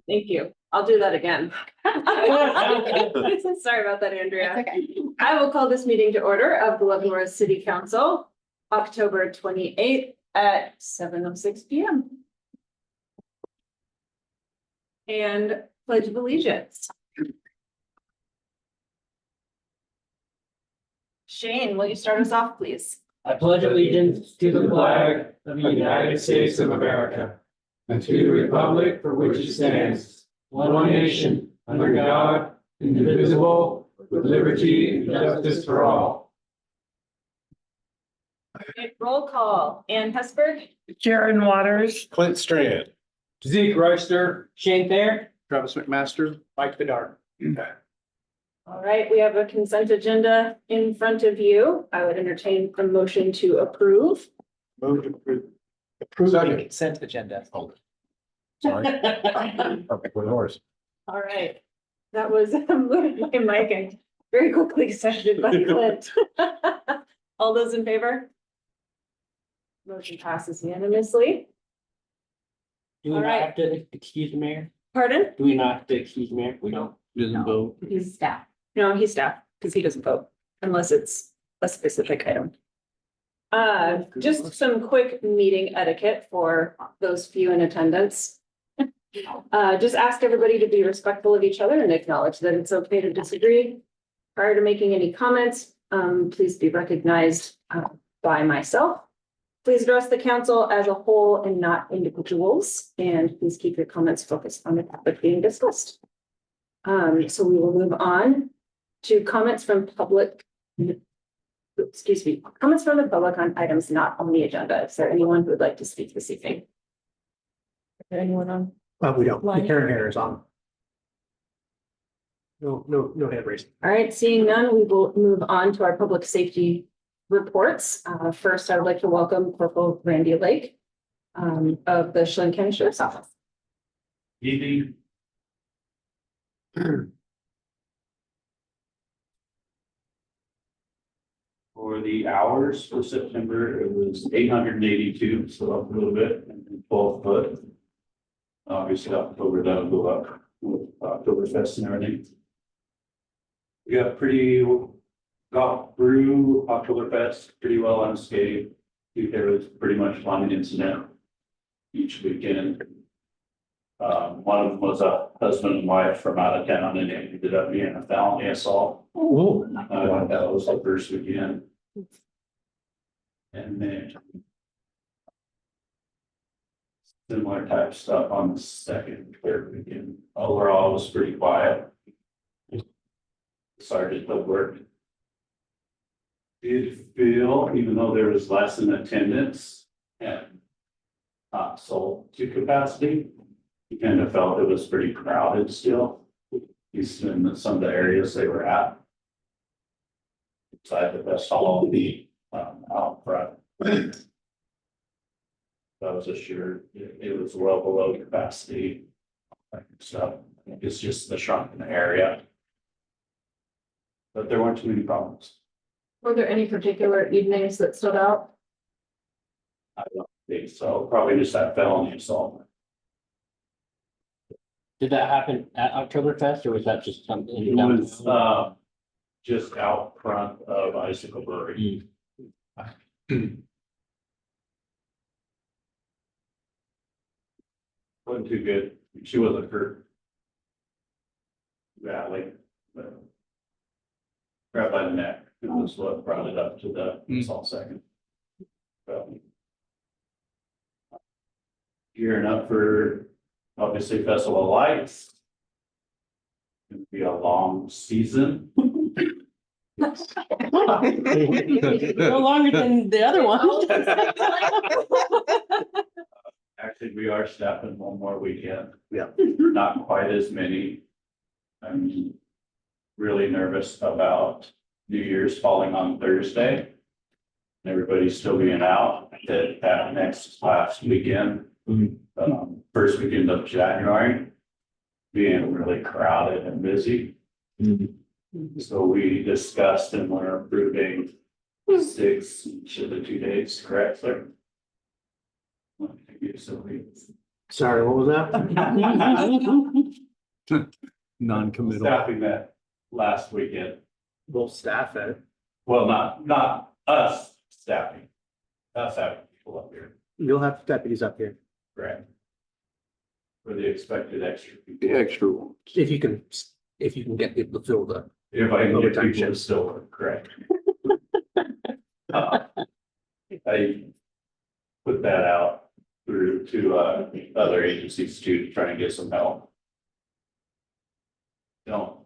Thank you. I'll do that again. Sorry about that, Andrea. Okay. I will call this meeting to order of the Leavenworth City Council, October 28th at 7:06 p.m. And pledge of allegiance. Shane, will you start us off, please? I pledge allegiance to the flag of the United States of America and to the republic for which it stands, one nation, under God, indivisible, with liberty and justice for all. Okay, roll call. Ann Hesberg, Jaron Waters. Clint Strand. Zeke Royster, Shane Fair, Travis McMaster. Mike Bedard. all right, we have a consent agenda in front of you. I would entertain a motion to approve. Move to approve. Approving consent agenda. Sorry. Perfect with horse. All right, that was moved by Mike and very quickly seconded by Clint. All those in favor? Motion passes unanimously. Do we All not right. have to excuse the mayor? Pardon? Do we not have to excuse the mayor? We don't. Doesn't vote. He's staff. No, he's staff, because he doesn't vote unless it's a specific item. Just some quick meeting etiquette for those few in attendance. Just ask everybody to be respectful of each other and acknowledge that it's okay to disagree. Prior to making any comments, please be recognized by myself. Please address the council as a whole and not individuals, and please keep your comments focused on the topic being discussed. So we will move on to comments from public. Excuse me, comments from the public on items not on the agenda. Is there anyone who would like to speak this evening? Is there anyone on? We don't. The Line. Karen here is on. No hand raised. All right, seeing none, we will move on to our public safety reports. First, I would like to welcome Corporal Randy Lake of the Chelan County Sheriff's Office. Evening. For the hours for September, it was 882, so up a little bit, and 12 foot. Obviously, October that'll go up with Oktoberfest and everything. We got through Oktoberfest pretty well unscathed. There was pretty much one incident each weekend. One of them was a husband and wife from out of town, and it ended up being a felony assault. That was the first weekend. And then similar type stuff on the second, third weekend. Overall, it was pretty quiet. Sergeant that worked. Did feel, even though there was less in attendance and not sold to capacity, you kind of felt it was pretty crowded still. At least in some of the areas they were at. Inside the best hall, the out front. That was assured, it was well below capacity. So it's just the shrunken area. But there weren't too many problems. Were there any particular evenings that stood out? I don't think so. Probably just that felony assault. Did that happen at Oktoberfest or was that just something? It was just out front of Icicle Brewery. Wasn't too good. She wasn't hurt badly, but grabbed by the neck. It was what brought it up to the assault second. So, gearing up for obviously Festival of Lights. It'll be a long season. No longer than the other one. Actually, we are staffing one more weekend. Yeah. Not quite as many. I'm really nervous about New Year's falling on Thursday. Everybody's still being out that last weekend. First weekend of January. Being really crowded and busy. So we discussed and we're approving 6 each of the 2 days, correct, sir? So we Sorry, what was that? Non-committal. Staffing that last weekend. We'll staff it. Well, not us staffing. Us having people up here, You'll have deputies up here. correct? For the expected extra people. The extra one. If you can get people to fill the. If I can get Overtime people to shifts. still work, correct. I put that out through to other agencies too, to try and get some help. Don't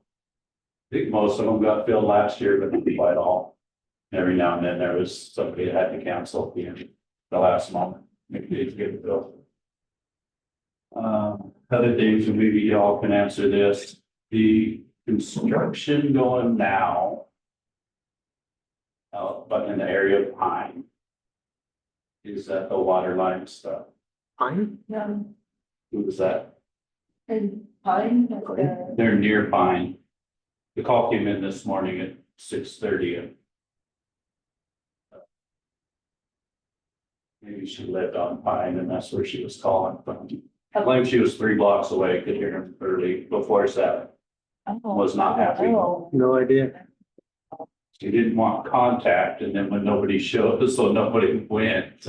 think most of them got filled last year, but not quite all. Every now and then there was somebody that had to cancel at the end, the last month, maybe they get it filled. Other things, and maybe y'all can answer this, the construction going now. But in the area of Pine. Is that the water line stuff? Pine? Who was that? And Pine, They're near Pine. The call came in this morning at 6:30. Maybe she lived on Pine and that's where she was calling from. I claimed she was 3 blocks away, could hear him early before 7. Was not happy. No idea. She didn't want contact and then when nobody showed, so nobody went.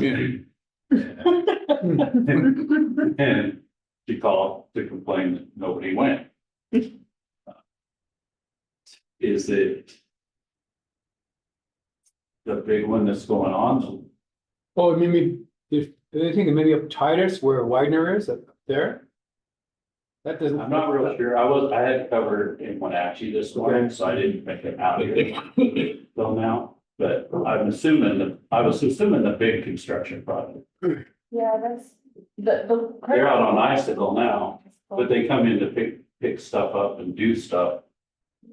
And she called to complain that nobody went. Is it the big one that's going on? Oh, maybe, if, they think maybe up Titus where Wagner is up there? That doesn't. I'm not real sure. I had covered in Wenatchee this morning, so I didn't make it out here till now. But I was assuming the big construction project. yeah, that's the. They're out on icicle now, but they come in to pick stuff up and do stuff.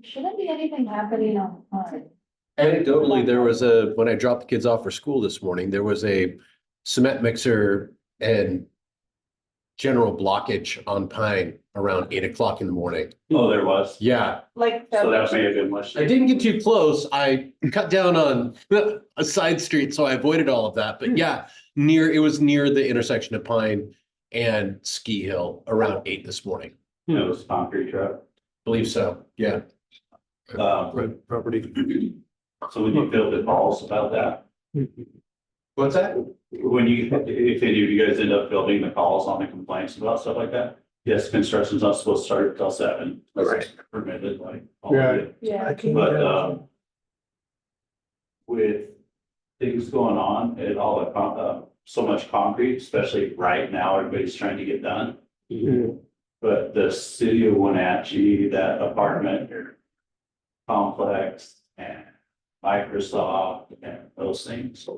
Shouldn't be anything happening on Pine. Anecdotally, there was when I dropped the kids off for school this morning, there was a cement mixer and general blockage on Pine around 8 o'clock in the morning. Oh, there was. Yeah, Like. So that may have been much. I didn't get too close. I cut down on a side street, so I avoided all of that. But yeah, it was near the intersection of Pine and Ski Hill around 8 this morning. It was a concrete truck. Believe so, yeah. Property. So when you filled the calls about that, What's that? when you, if any of you guys end up building the calls on the complaints about stuff like that. Yes, construction's not supposed to start till 7. Right. Permitted, like. all of Yeah. it. Yeah. But, with things going on and all the, so much concrete, especially right now, everybody's trying to get done. But the city of Wenatchee, that apartment complex and Microsoft and those things.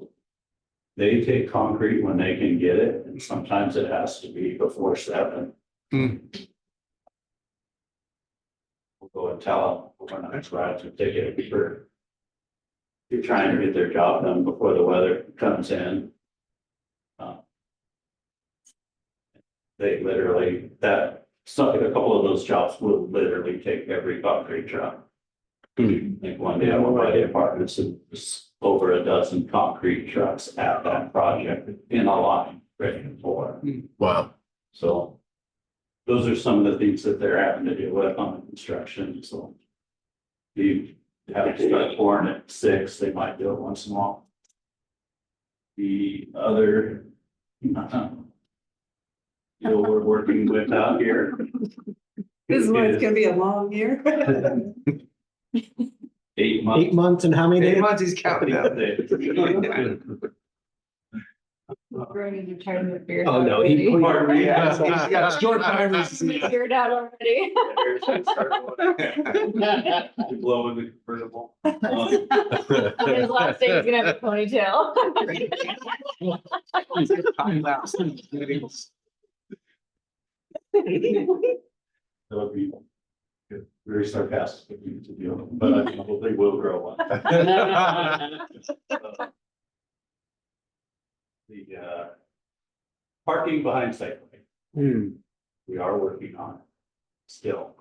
They take concrete when they can get it, and sometimes it has to be before 7. We'll go and tell them, we're not going to write a ticket for. You're trying to get their job done before the weather comes in. They literally, a couple of those jobs will literally take every concrete truck. Like one day I went by the apartments and there's over a dozen concrete trucks at that project in a line ready to pour. Wow. So those are some of the things that they're having to deal with on the construction, so. You have to start pouring at 6, they might do it once in a while. The other. We're working with out here. This one's gonna be a long year. 8 months. 8 months and how many days? Months he's counting down. Brandon's retirement beer. Oh, no, he. Pardon me. He's got short timers. Figured out already. Blowing the convertible. His last day, he's gonna have a ponytail. That would be very sarcastic of you to do, but I probably will grow one. The parking behind Safeway, we are working on it still.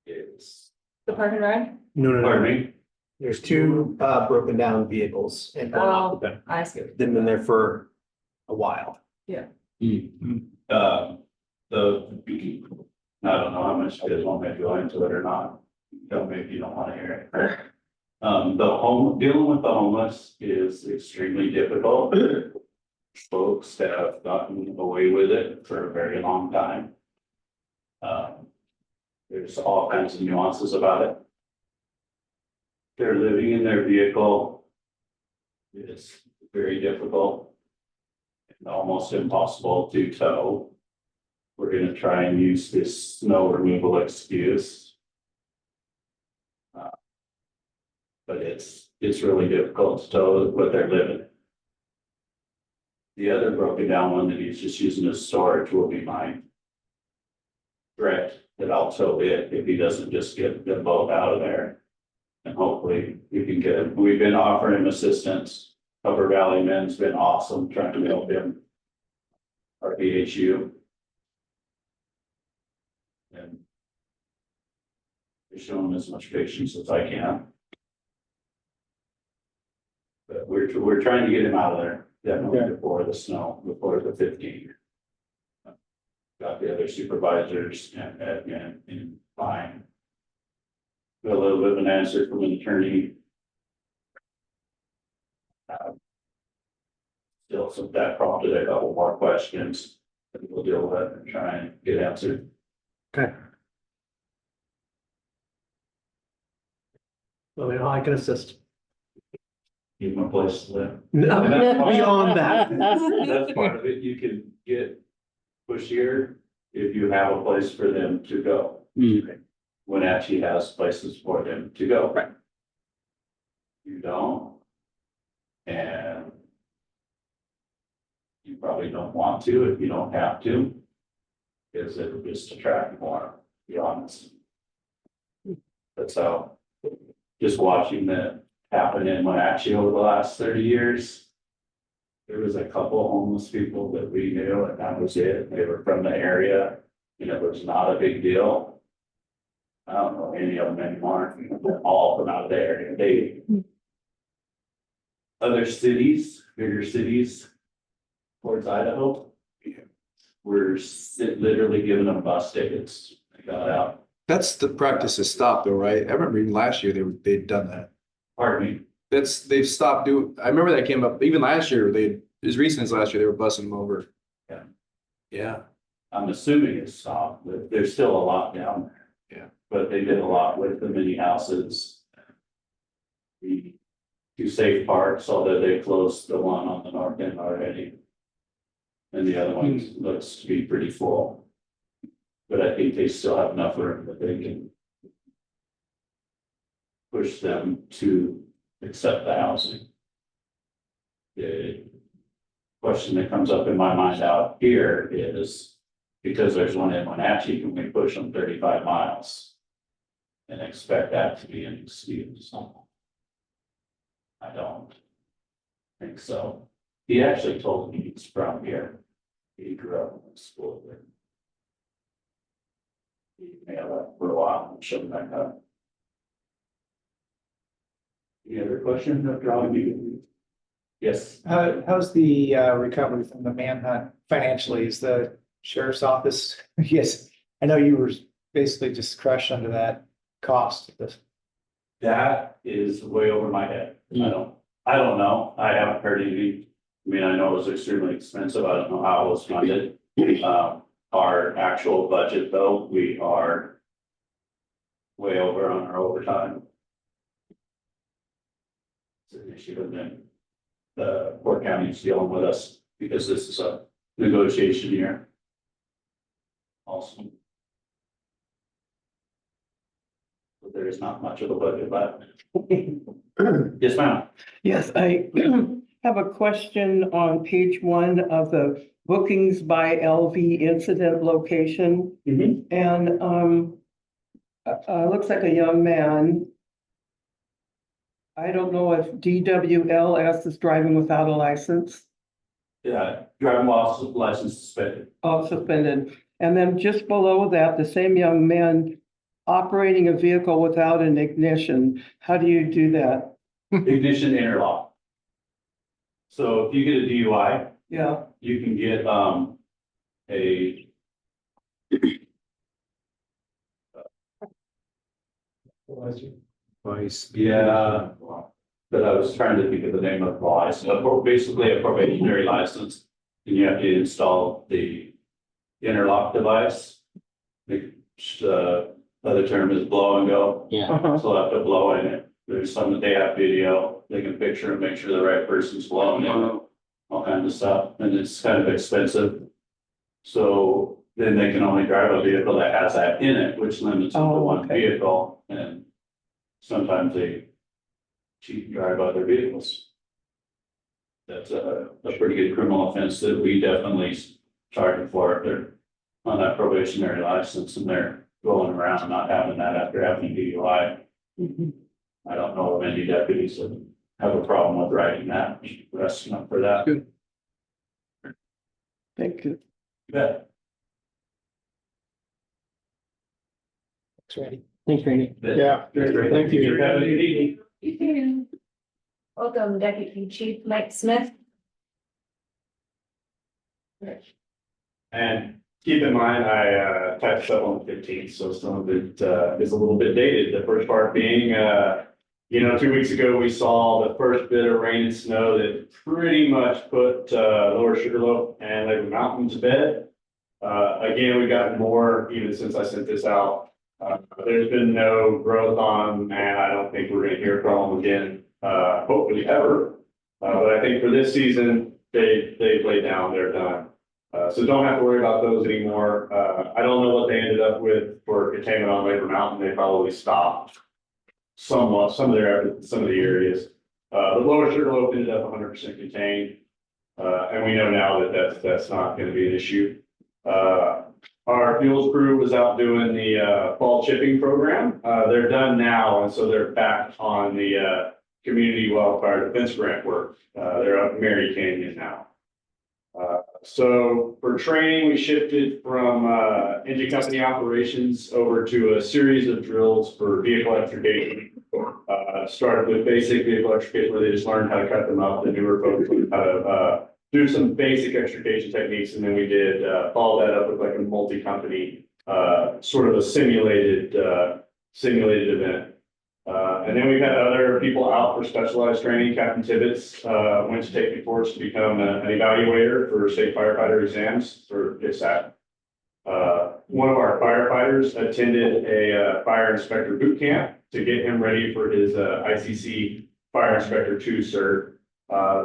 It's, The park and ride? No. pardon me, There's 2 broken down vehicles and one Oh. occupant. I see. They've been there for a while. Yeah. I don't know how much you guys want me to go into it or not. Tell me if you don't want to hear it. Dealing with the homeless is extremely difficult. Folks that have gotten away with it for a very long time. There's all kinds of nuances about it. They're living in their vehicle. It's very difficult. And almost impossible to tow. We're gonna try and use this snow removal excuse. But it's really difficult to tow what they're living. The other broken down one that he's just using as storage will be mine. Threat that I'll tow it if he doesn't just get the boat out of there. And hopefully we can get him. We've been offering him assistance. Upper Valley Men's been awesome trying to help him. Our BHU. And showing him as much patience as I can. But we're trying to get him out of there, definitely before the snow, before the 15th. Got the other supervisors and admin in line. Got a little bit of an answer from an attorney. Still, some that prompted a couple more questions that we'll deal with and try and get answered. Okay. Let me know how I can assist. Give them a place to live. No, beyond that. That's part of it. You can get pushier if you have a place for them to go. Wenatchee has places for them to go. Right. You don't. And you probably don't want to if you don't have to. Because it'll just attract more, to be honest. That's how, just watching that happen in Wenatchee over the last 30 years. There was a couple homeless people that we knew and that was it. They were from the area and it was not a big deal. I don't know any of them anymore. They're all from out of the area. Other cities, bigger cities towards Idaho. We're literally giving them bus tickets. They got out. That's the practice has stopped though, right? I remember even last year they'd done that. Pardon me. They've stopped doing, I remember that came up, even last year, as recent as last year, they were bussing them over. Yeah. Yeah. I'm assuming it's stopped, but there's still a lot down there. Yeah. But they did a lot with the mini houses. The two safe parks, although they closed the one on the north end already. And the other one looks to be pretty full. But I think they still have enough room that they can push them to accept the housing. The question that comes up in my mind out here is, because there's one in Wenatchee, can we push them 35 miles? And expect that to be an excuse? I don't think so. He actually told me he's from here. He grew up in school there. He may have left for a while and showed back up. Any other questions after all you? Yes. How's the recovery from the manhunt financially? Is the sheriff's office? Yes, I know you were basically just crushed under that cost of this. That is way over my head. I don't know. I haven't heard anything. I mean, I know it was extremely expensive. I don't know how it was funded. Our actual budget though, we are way over on our overtime. It's an issue and then the Port County is dealing with us because this is a negotiation year. Also. But there is not much of a budget left. Yes, ma'am. Yes, I have a question on page 1 of the bookings by LV incident location. And looks like a young man. I don't know if DWLS is driving without a license. Yeah, driving while license suspended. Oh, suspended. And then just below that, the same young man operating a vehicle without an ignition. How do you do that? a yeah, but I was trying to think of the name of the license, basically a probationary license. And you have to install the interlock device. The other term is blow and go. Uh-huh. So they'll have to blow in it. There's some that they have video, they can picture and make sure the right person's blowing in, all kinds of stuff, and it's kind of expensive. So then they can only drive a vehicle that has that in it, which limits them to Oh, one okay. vehicle, and sometimes they cheat and drive other vehicles. That's a pretty good criminal offense that we definitely charge them for if they're on that probationary license and they're going around not having that after having a DUI. Mhm. I don't know of any deputies that have a problem with writing that, arresting them for that. Good. Thank you. You bet. Thanks, Randy. Thanks, Randy. Yeah. Thank you. Have a good evening. You too. Welcome, Deputy Chief Mike Smith. And keep in mind, I typed stuff on the 15th, so some of it is a little bit dated. The first part being, 2 weeks ago, we saw the first bit of rain and snow that pretty much put Lower Sugarloaf and Labor Mountain to bed. Again, we've gotten more even since I sent this out. There's been no growth on them, and I don't think we're gonna hear from them again, hopefully ever. But I think for this season, they've laid down, they're done. So don't have to worry about those anymore. I don't know what they ended up with for containment on Labor Mountain. They probably stopped somewhat, some of the areas. The Lower Sugarloaf ended up 100% contained. And we know now that that's not gonna be an issue. Our fuels crew was out doing the fall chipping program. They're done now, and so they're back on the community wildfire defense grant work. They're up Mary Canyon now. So for training, we shifted from engine company operations over to a series of drills for vehicle electrification. Started with basic vehicle electrification, where they just learned how to cut them up. The newer folks learned how to do some basic extrication techniques, and then we did follow that up with like a multi-company sort of a simulated event. And then we've had other people out for specialized training. Captain Tibbetts went to take the course to become an evaluator for state firefighter exams for ISAC. One of our firefighters attended a fire inspector boot camp to get him ready for his ICC Fire Inspector 2 cert.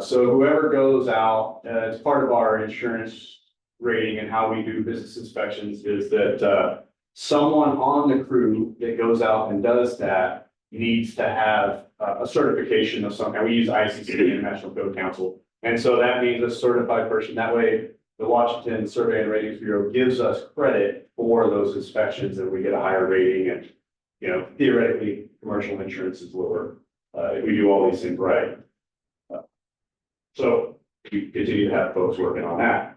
So whoever goes out, as part of our insurance rating and how we do business inspections, is that someone on the crew that goes out and does that needs to have a certification of some kind. We use ICC, International Code Council. And so that means a certified person. That way, the Washington Survey and Ratings Bureau gives us credit for those inspections, and we get a higher rating. And, theoretically, commercial insurance is lower if we do all these things right. So we continue to have folks working on that.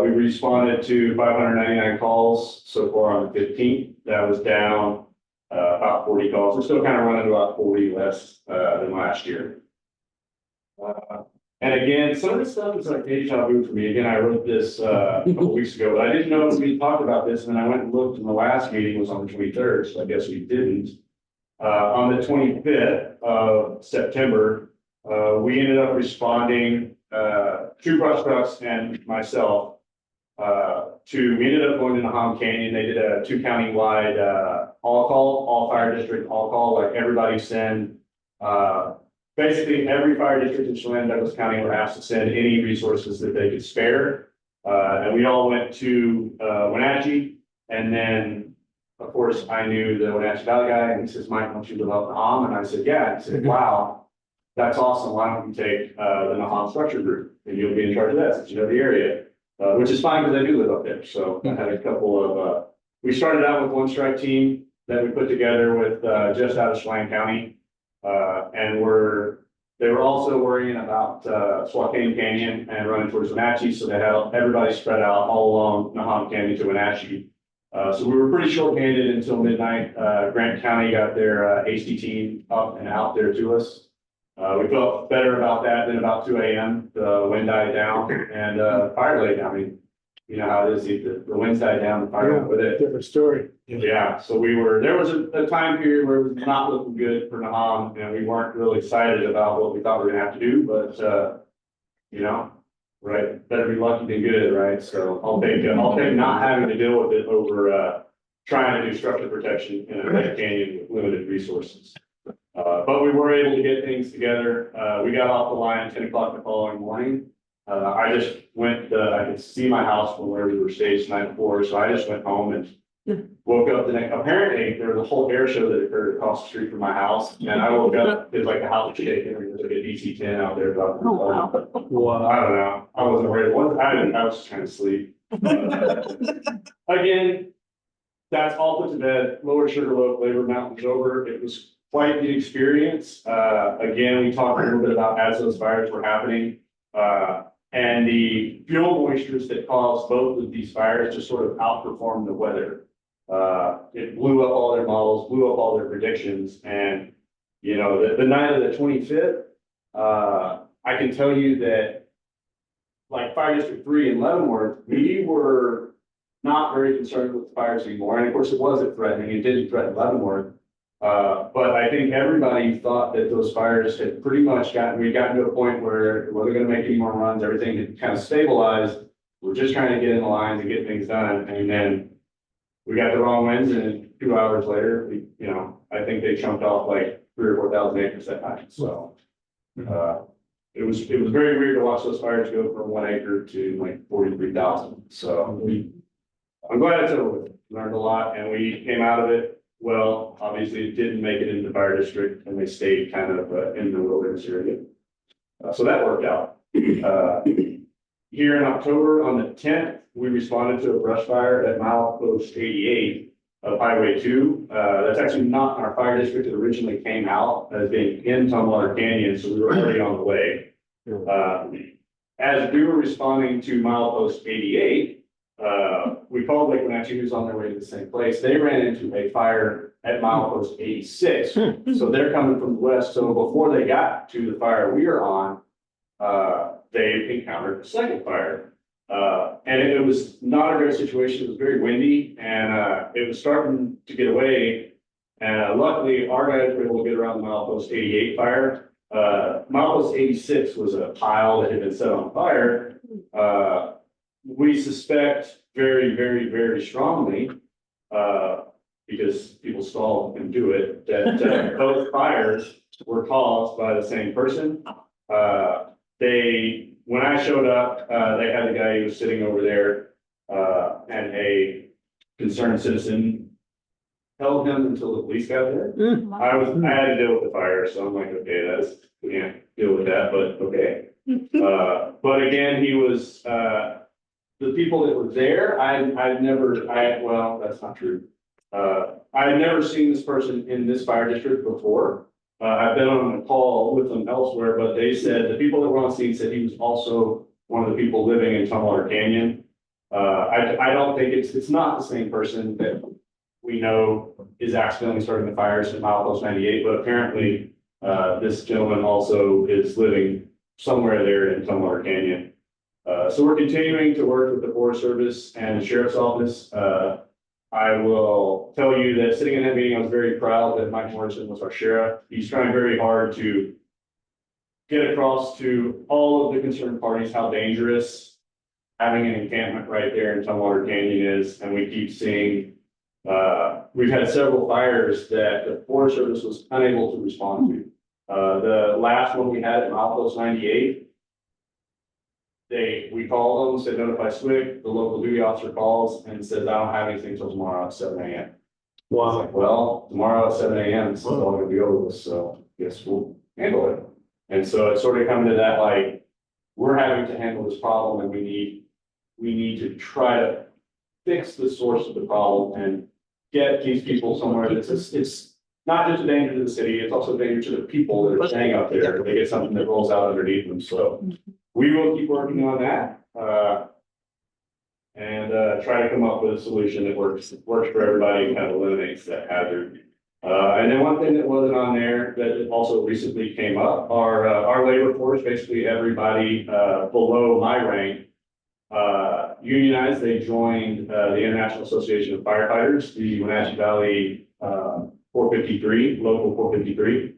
We responded to 599 calls so far on the 15th. That was down about 40 calls. We're still kind of running about 40 less than last year. And again, some of this stuff is like deja vu for me. Again, I wrote this a couple weeks ago, but I didn't know we talked about this. And then I went and looked, and the last meeting was on the 23rd, so I guess we didn't. On the 25th of September, we ended up responding, two brush trucks and myself, we ended up going to Nahom Canyon. They did a 2 county-wide all fire district all call, like everybody send. Basically, every fire district in Chelan, Douglas County were asked to send any resources that they could spare. And we all went to Wenatchee, and then, of course, I knew the Wenatchee Valley guy, and he says, "Mike, don't you live up Nahom?" And I said, "Yeah." And he said, "Wow, that's awesome. Why don't you take the Nahom structure group, and you'll be in charge of that since you know the area." Which is fine, because I do live up there. So I had a couple of, we started out with one strike team that we put together with just out of Chelan County. And they were also worrying about Swatane Canyon and running towards Wenatchee. So they had everybody spread out all along Nahom Canyon to Wenatchee. So we were pretty short-handed until midnight. Grant County got their HD team up and out there to us. We felt better about that. Then about 2 a.m., the wind died down and fire laid down. I mean, you know how it is, the winds died down, the fire went with it. Different story. Yeah, so there was a time period where it was not looking good for Nahum, and we weren't really excited about what we thought we were gonna have to do, but, you know, right, better be lucky than good, right? So I'll take not having to deal with it over, trying to do structure protection in a tight canyon with limited resources. But we were able to get things together. We got off the line at 10 o'clock the following morning. I just went, I could see my house from where we were staged the night before, so I just went home and woke up the next, apparently there was a whole air show that occurred across the street from my house. And I woke up, it was like the house was shaking, and there was like a DC-10 out there. About, I don't know. I wasn't worried. I was just trying to sleep. Again, that's all put to bed. Lower Sugarloaf, Labor Mountain's over. It was quite the experience. Again, we talked a little bit about as those fires were happening. And the fuel moistures that caused both of these fires just sort of outperformed the weather. It blew up all their models, blew up all their predictions. And, you know, the night of the 25th, I can tell you that like Fire District 3 in Leavenworth, we were not very concerned with the fires anymore. And of course, it wasn't threatening. It didn't threaten Leavenworth. But I think everybody thought that those fires had pretty much we'd gotten to a point where it wasn't gonna make any more runs, everything had kind of stabilized. We're just trying to get in the lines and get things done, and then we got the wrong winds, and 2 hours later, you know, I think they chunked off like 3,000 or 4,000 acres that night, so. It was very weird to watch those fires go from 1 acre to like 43,000, so I'm glad it's over with. Learned a lot, and we came out of it. Well, obviously it didn't make it into the fire district, and they stayed kind of in the wilderness area. So that worked out. Here in October, on the 10th, we responded to a brush fire at milepost 88 of Highway 2. That's actually not our fire district. It originally came out as being in Tumwater Canyon, so we were already on the way. As we were responding to milepost 88, we called Lake Wenatchee, who's on their way to the same place. They ran into a fire at milepost 86. So they're coming from the west. So before they got to the fire we are on, they encountered a second fire. And it was not a great situation. It was very windy, and it was starting to get away. And luckily, our guys were able to get around the milepost 88 fire. Milepost 86 was a pile that had been set on fire. We suspect very, very, very strongly, because people stall and do it, that both fires were caused by the same person. When I showed up, they had a guy who was sitting over there, and a concerned citizen held him until the police got there. I had to deal with the fire, so I'm like, okay, we can't deal with that, but okay. But again, he was, the people that were there, well, that's not true. I had never seen this person in this fire district before. I've been on a call with them elsewhere, but they said, the people that were on scene said he was also one of the people living in Tumwater Canyon. I don't think it's not the same person that we know is accidentally starting the fires at milepost 98, but apparently, this gentleman also is living somewhere there in Tumwater Canyon. So we're continuing to work with the Forest Service and the Sheriff's Office. I will tell you that sitting in that meeting, I was very proud that Mike Morrison was our sheriff. He's trying very hard to get across to all of the concerned parties how dangerous having an encampment right there in Tumwater Canyon is. And we keep seeing, we've had several fires that the Forest Service was unable to respond to. The last one we had at milepost 98, we called them, said notify SWIC, the local duty officer calls and says, I don't have anything till tomorrow at 7 a.m. Wow. Like, well, tomorrow at 7 a.m. this is all gonna be over with, so yes, we'll handle it. And so it's sort of coming to that, like, we're having to handle this problem, and we need to try to fix the source of the problem and get these people somewhere that's, it's not just a danger to the city, it's also a danger to the people that are staying out there. They get something that rolls out underneath them, so we will keep working on that, and try to come up with a solution that works for everybody and kind of eliminates that hazard. And then one thing that wasn't on there that also recently came up, our labor force, basically everybody below my rank, unionized. They joined, the International Association of Firefighters, the Wenatchee Valley, 453, local 453.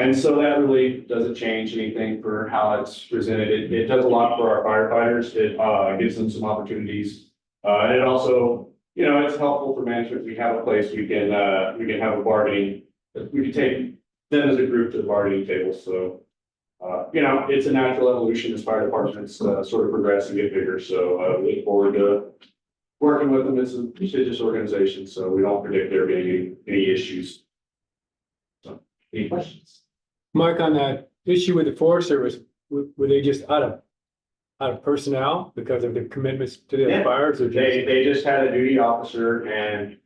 And so that really doesn't change anything for how it's presented. It does a lot for our firefighters. It, gives them some opportunities. And it also, you know, it's helpful for management. We have a place we can have a bargaining, we can take them as a group to the bargaining table. So, you know, it's a natural evolution as fire departments, sort of progress and get bigger. So, we look forward to working with them. It's a prestigious organization, so we don't predict there being any issues. So, any questions? Mike, on that issue with the Forest Service, were they just out of personnel because of the commitments to the Yeah. fires or just? They just had a duty officer and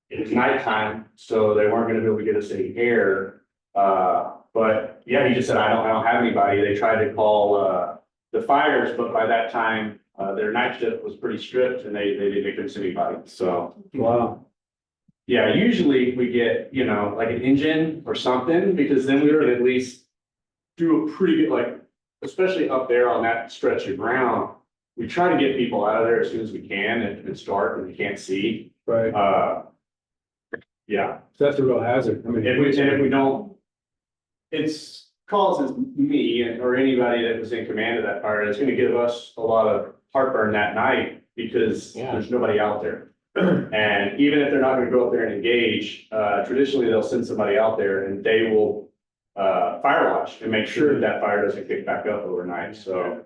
it was nighttime, so they weren't gonna be able to get us any air. But yeah, he just said, I don't have anybody. They tried to call, the fires, but by that time, their night shift was pretty stripped and they couldn't see anybody. So, Wow. yeah, usually we get, you know, like an engine or something, because then we can at least do a pretty good, like, especially up there on that stretch of ground. We try to get people out of there as soon as we can if it's dark and we can't see. Right. Yeah, So that's a real hazard. I mean. if we don't, it's causes me or anybody that was in command of that fire, it's gonna give us a lot of heartburn that night because there's nobody out there. And even if they're not gonna go up there and engage, traditionally they'll send somebody out there and they will fire watch and make sure that fire doesn't kick back up overnight. So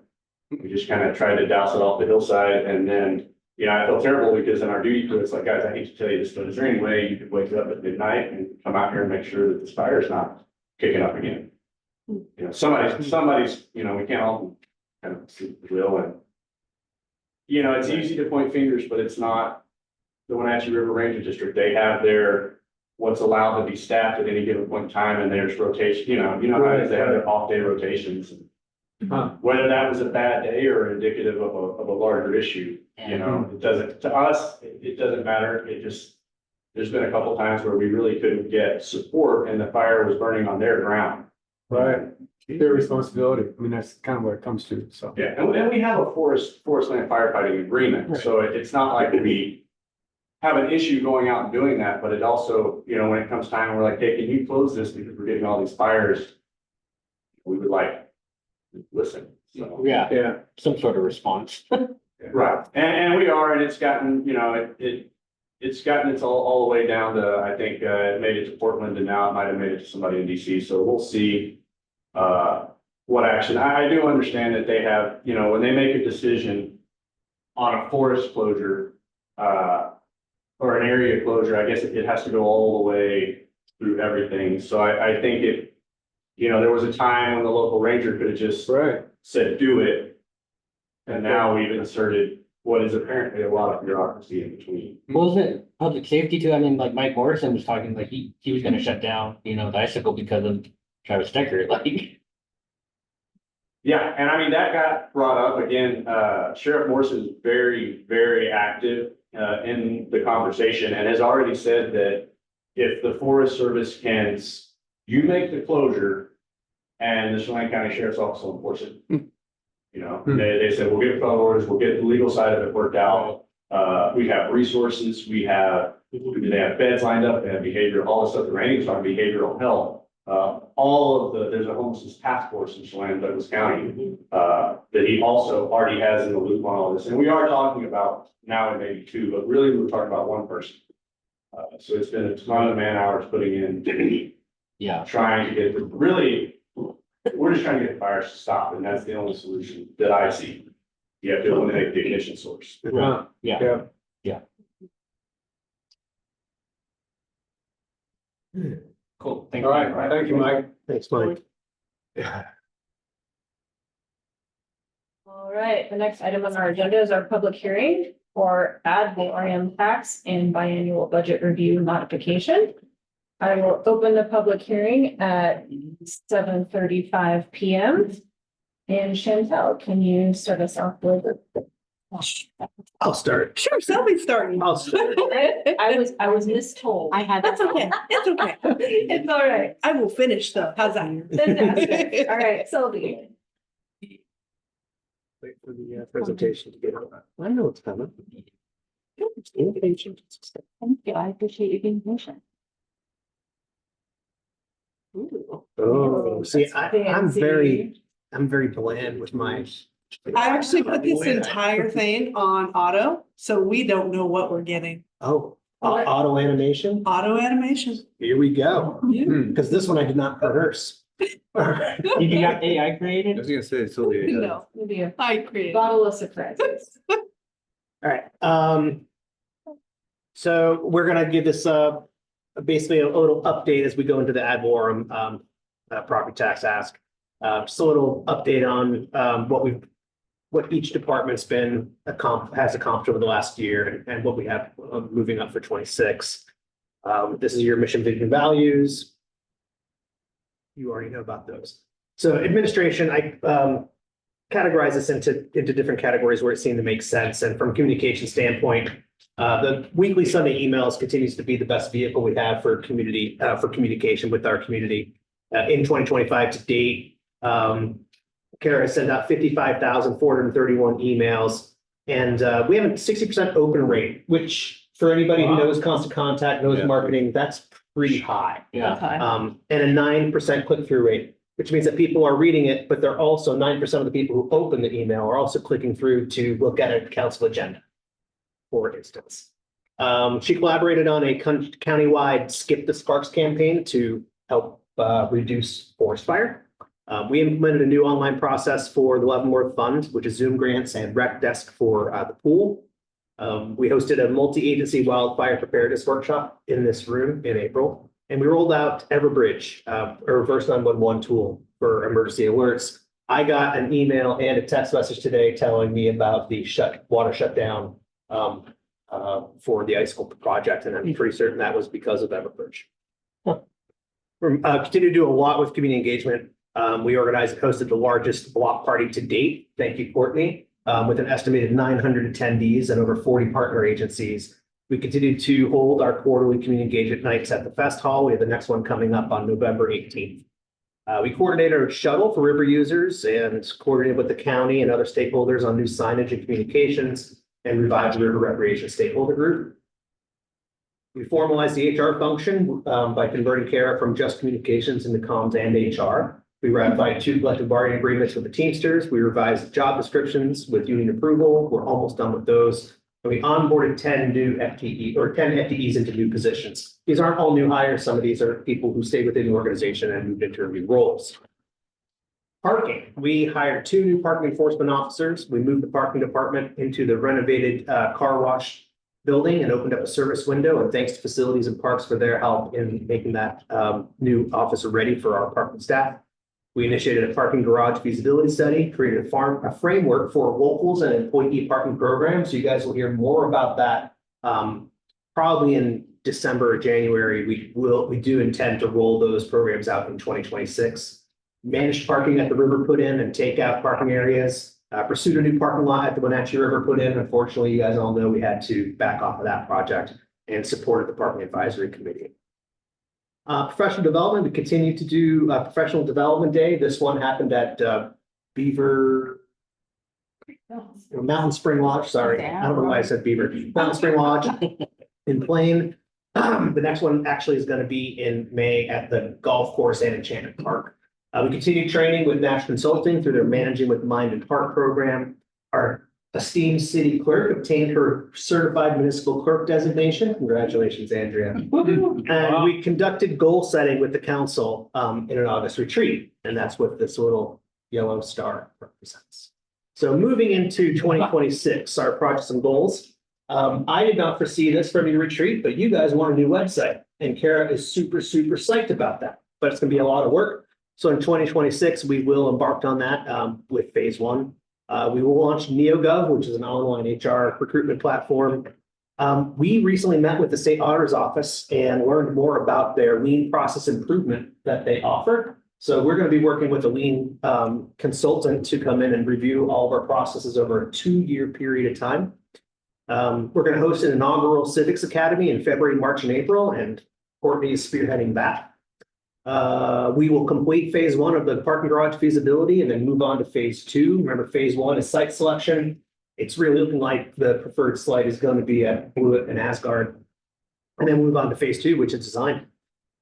we just kind of tried to douse it off the hillside. And then, you know, I felt terrible because in our duty crew, it's like, guys, I hate to tell you this, but is there any way you could wake up at midnight and come out here and make sure that this fire is not kicking up again? You know, somebody's, you know, we can't all kind of see the drill. And you know, it's easy to point fingers, but it's not the Wenatchee River Ranger District. They have their, what's allowed to be staffed at any given point in time, and there's rotation, you know how it is, they have their off day rotations. Whether that was a bad day or indicative of a larger issue, you know, it doesn't, to us, it doesn't matter. It just, there's been a couple times where we really couldn't get support and the fire was burning on their ground. Right. Their responsibility. I mean, that's kind of what it comes to, so. Yeah, and we have a forest land firefighting agreement, so it's not like we have an issue going out and doing that, but it also, you know, when it comes time, we're like, hey, can you close this because we're getting all these fires? We would like, listen, so. Yeah. Some sort of response. Right, and we are, and it's gotten, you know, it's gotten, it's all the way down to, I think, it made it to Portland and now it might have made it to somebody in DC, so we'll see. What action, I do understand that they have, you know, when they make a decision on a forest closure, or an area closure, I guess it has to go all the way through everything. So I think if, you know, there was a time when the local ranger could have just said, do it. And now we've inserted what is apparently a lot of bureaucracy in between. Wasn't it public safety too? I mean, like Mike Morrison was talking, like he was gonna shut down, you know, the icicle because of Travis Decker, like. Yeah, and I mean, that got brought up again, Sheriff Morrison is very, very active in the conversation and has already said that if the Forest Service can, you make the closure and the Chelan County Sheriff's Office will enforce it. You know, they said, we'll get fellow orders, we'll get the legal side of it worked out. We have resources, they have beds lined up, they have behavioral, all the stuff, the rankings on behavioral health. There's a homelessness task force in Chelan, Douglas County, that he also already has in the loop on all this. And we are talking about now it may be two, but really we're talking about one person. So it's been a ton of man hours putting in. Yeah. Trying to get, we're just trying to get the fires to stop, and that's the only solution that I see. You have to eliminate the ignition source. Yeah. Cool. Thank you. All right, thank you, Mike. Thanks, Mike. All right, the next item on our agenda is our public hearing for ad valorem tax and biannual budget review modification. I will open the public hearing at 7:35 p.m. And Chantel, can you start us off with? I'll start. Sure, somebody's starting. I'll start. I was mistold. I had. That's okay. It's okay. It's all right. I will finish though. How's that? Fantastic. All right, Sylvie. Wait for the presentation to get on. I know it's coming. Impatient. Thank you. I appreciate you being patient. Oh, see, I'm Fancy. very bland with my. I actually put this entire thing on auto, so we don't know what we're getting. Oh, auto animation. Auto animation. Here we go. Yeah. Because this one I did not rehearse. You got AI I created? was gonna say, Sylvia. No, maybe a I created. bottle of surprises. All right, so we're gonna give this, basically a little update as we go into the ad valorem, property tax ask. Just a little update on, what each department's has accomplished over the last year and what we have moving up for 26. This is your mission, vision, values. You already know about those. So administration, I categorize this into different categories where it seemed to make sense. And from a communication standpoint, the weekly Sunday emails continues to be the best vehicle we have for communication with our community. In 2025 to date, Kara has sent out 55,431 emails, and we have a 60% open rate, which for anybody who knows constant contact, knows Yeah. marketing, that's pretty high. Yeah. Okay. And a 9% click-through rate, which means that people are reading it, but they're also 9% of the people who open the email are also clicking through to look at a council agenda, for instance. She collaborated on a countywide Skip the Sparks campaign to help reduce forest fire. We implemented a new online process for the Leavenworth Fund, which is Zoom grants and rec desk for the pool. We hosted a multi-agency wildfire preparedness workshop in this room in April, and we rolled out Everbridge, a reverse 911 tool for emergency alerts. I got an email and a text message today telling me about the water shutdown for the Icicle project, and I'm pretty certain that was because of Everbridge. Continue to do a lot with community engagement. We organized and hosted the largest block party to date. Thank you, Courtney. With an estimated 900 attendees and over 40 partner agencies. We continue to hold our quarterly community engagement nights at the Fest Hall. We have the next one coming up on November 18th. We coordinated our shuttle for river users and coordinated with the county and other stakeholders on new signage and communications and revived the river recreation stakeholder group. We formalized the HR function by converting Kara from just communications into comms and HR. We ratified 2 collective bargaining agreements with the Teamsters. We revised job descriptions with union approval. We're almost done with those. And we onboarded 10 FTEs into new positions. These aren't all new hires. Some of these are people who stayed within the organization and moved into new roles. Parking. We hired 2 new parking enforcement officers. We moved the parking department into the renovated car wash building and opened up a service window. And thanks to Facilities and Parks for their help in making that new office ready for our parking staff. We initiated a parking garage feasibility study, created a framework for locals and employee parking programs. So you guys will hear more about that probably in December or January. We do intend to roll those programs out in 2026. Managed parking at the river put in and takeout parking areas. Pursued a new parking lot at the Wenatchee River put in. Unfortunately, you guys all know we had to back off of that project and supported the Parking Advisory Committee. Professional development, we continue to do a professional development day. This one happened at Mountain Spring Lodge, sorry. I don't know why I said Beaver. Mountain Spring Lodge in Plain. The next one actually is going to be in May at the golf course and Enchantment Park. We continue training with Nash Consulting through their Managing with Mind and Park program. Our esteemed city clerk obtained her certified municipal clerk designation. Congratulations, Andrea. And we conducted goal setting with the council in an August retreat, and that's what this little yellow star represents. So moving into 2026, our projects and goals. I did not foresee this from your retreat, but you guys want a new website, and Kara is super psyched about that. But it's going to be a lot of work. So in 2026, we will embark on that with phase 1. We will launch NeoGov, which is an online HR recruitment platform. We recently met with the state auditor's office and learned more about their lien process improvement that they offer. So we're going to be working with a lien consultant to come in and review all of our processes over a 2-year period of time. We're going to host an inaugural Civics Academy in February, March, and April, and Courtney is spearheading that. We will complete phase one of the parking garage feasibility and then move on to phase two. Remember, phase one is site selection. It's really looking like the preferred site is going to be at Blewett and Asgard. And then move on to phase two, which is design.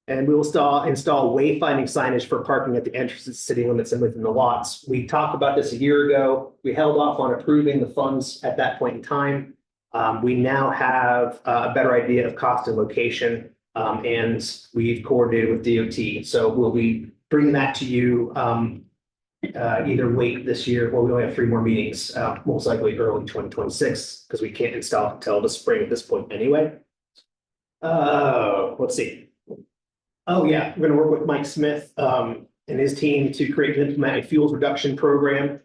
And we will install wayfinding signage for parking at the entrances, city limits, and within the lots. We talked about this a year ago. We held off on approving the funds at that point in time. We now have a better idea of cost and location, and we've coordinated with DOT. So we'll be bringing that to you either late this year, or we only have 3 more meetings, most likely early 2026, because we can't install until the spring at this point anyway. Let's see. Oh, yeah, we're gonna work with Mike Smith and his team to create and implement a fuels reduction program.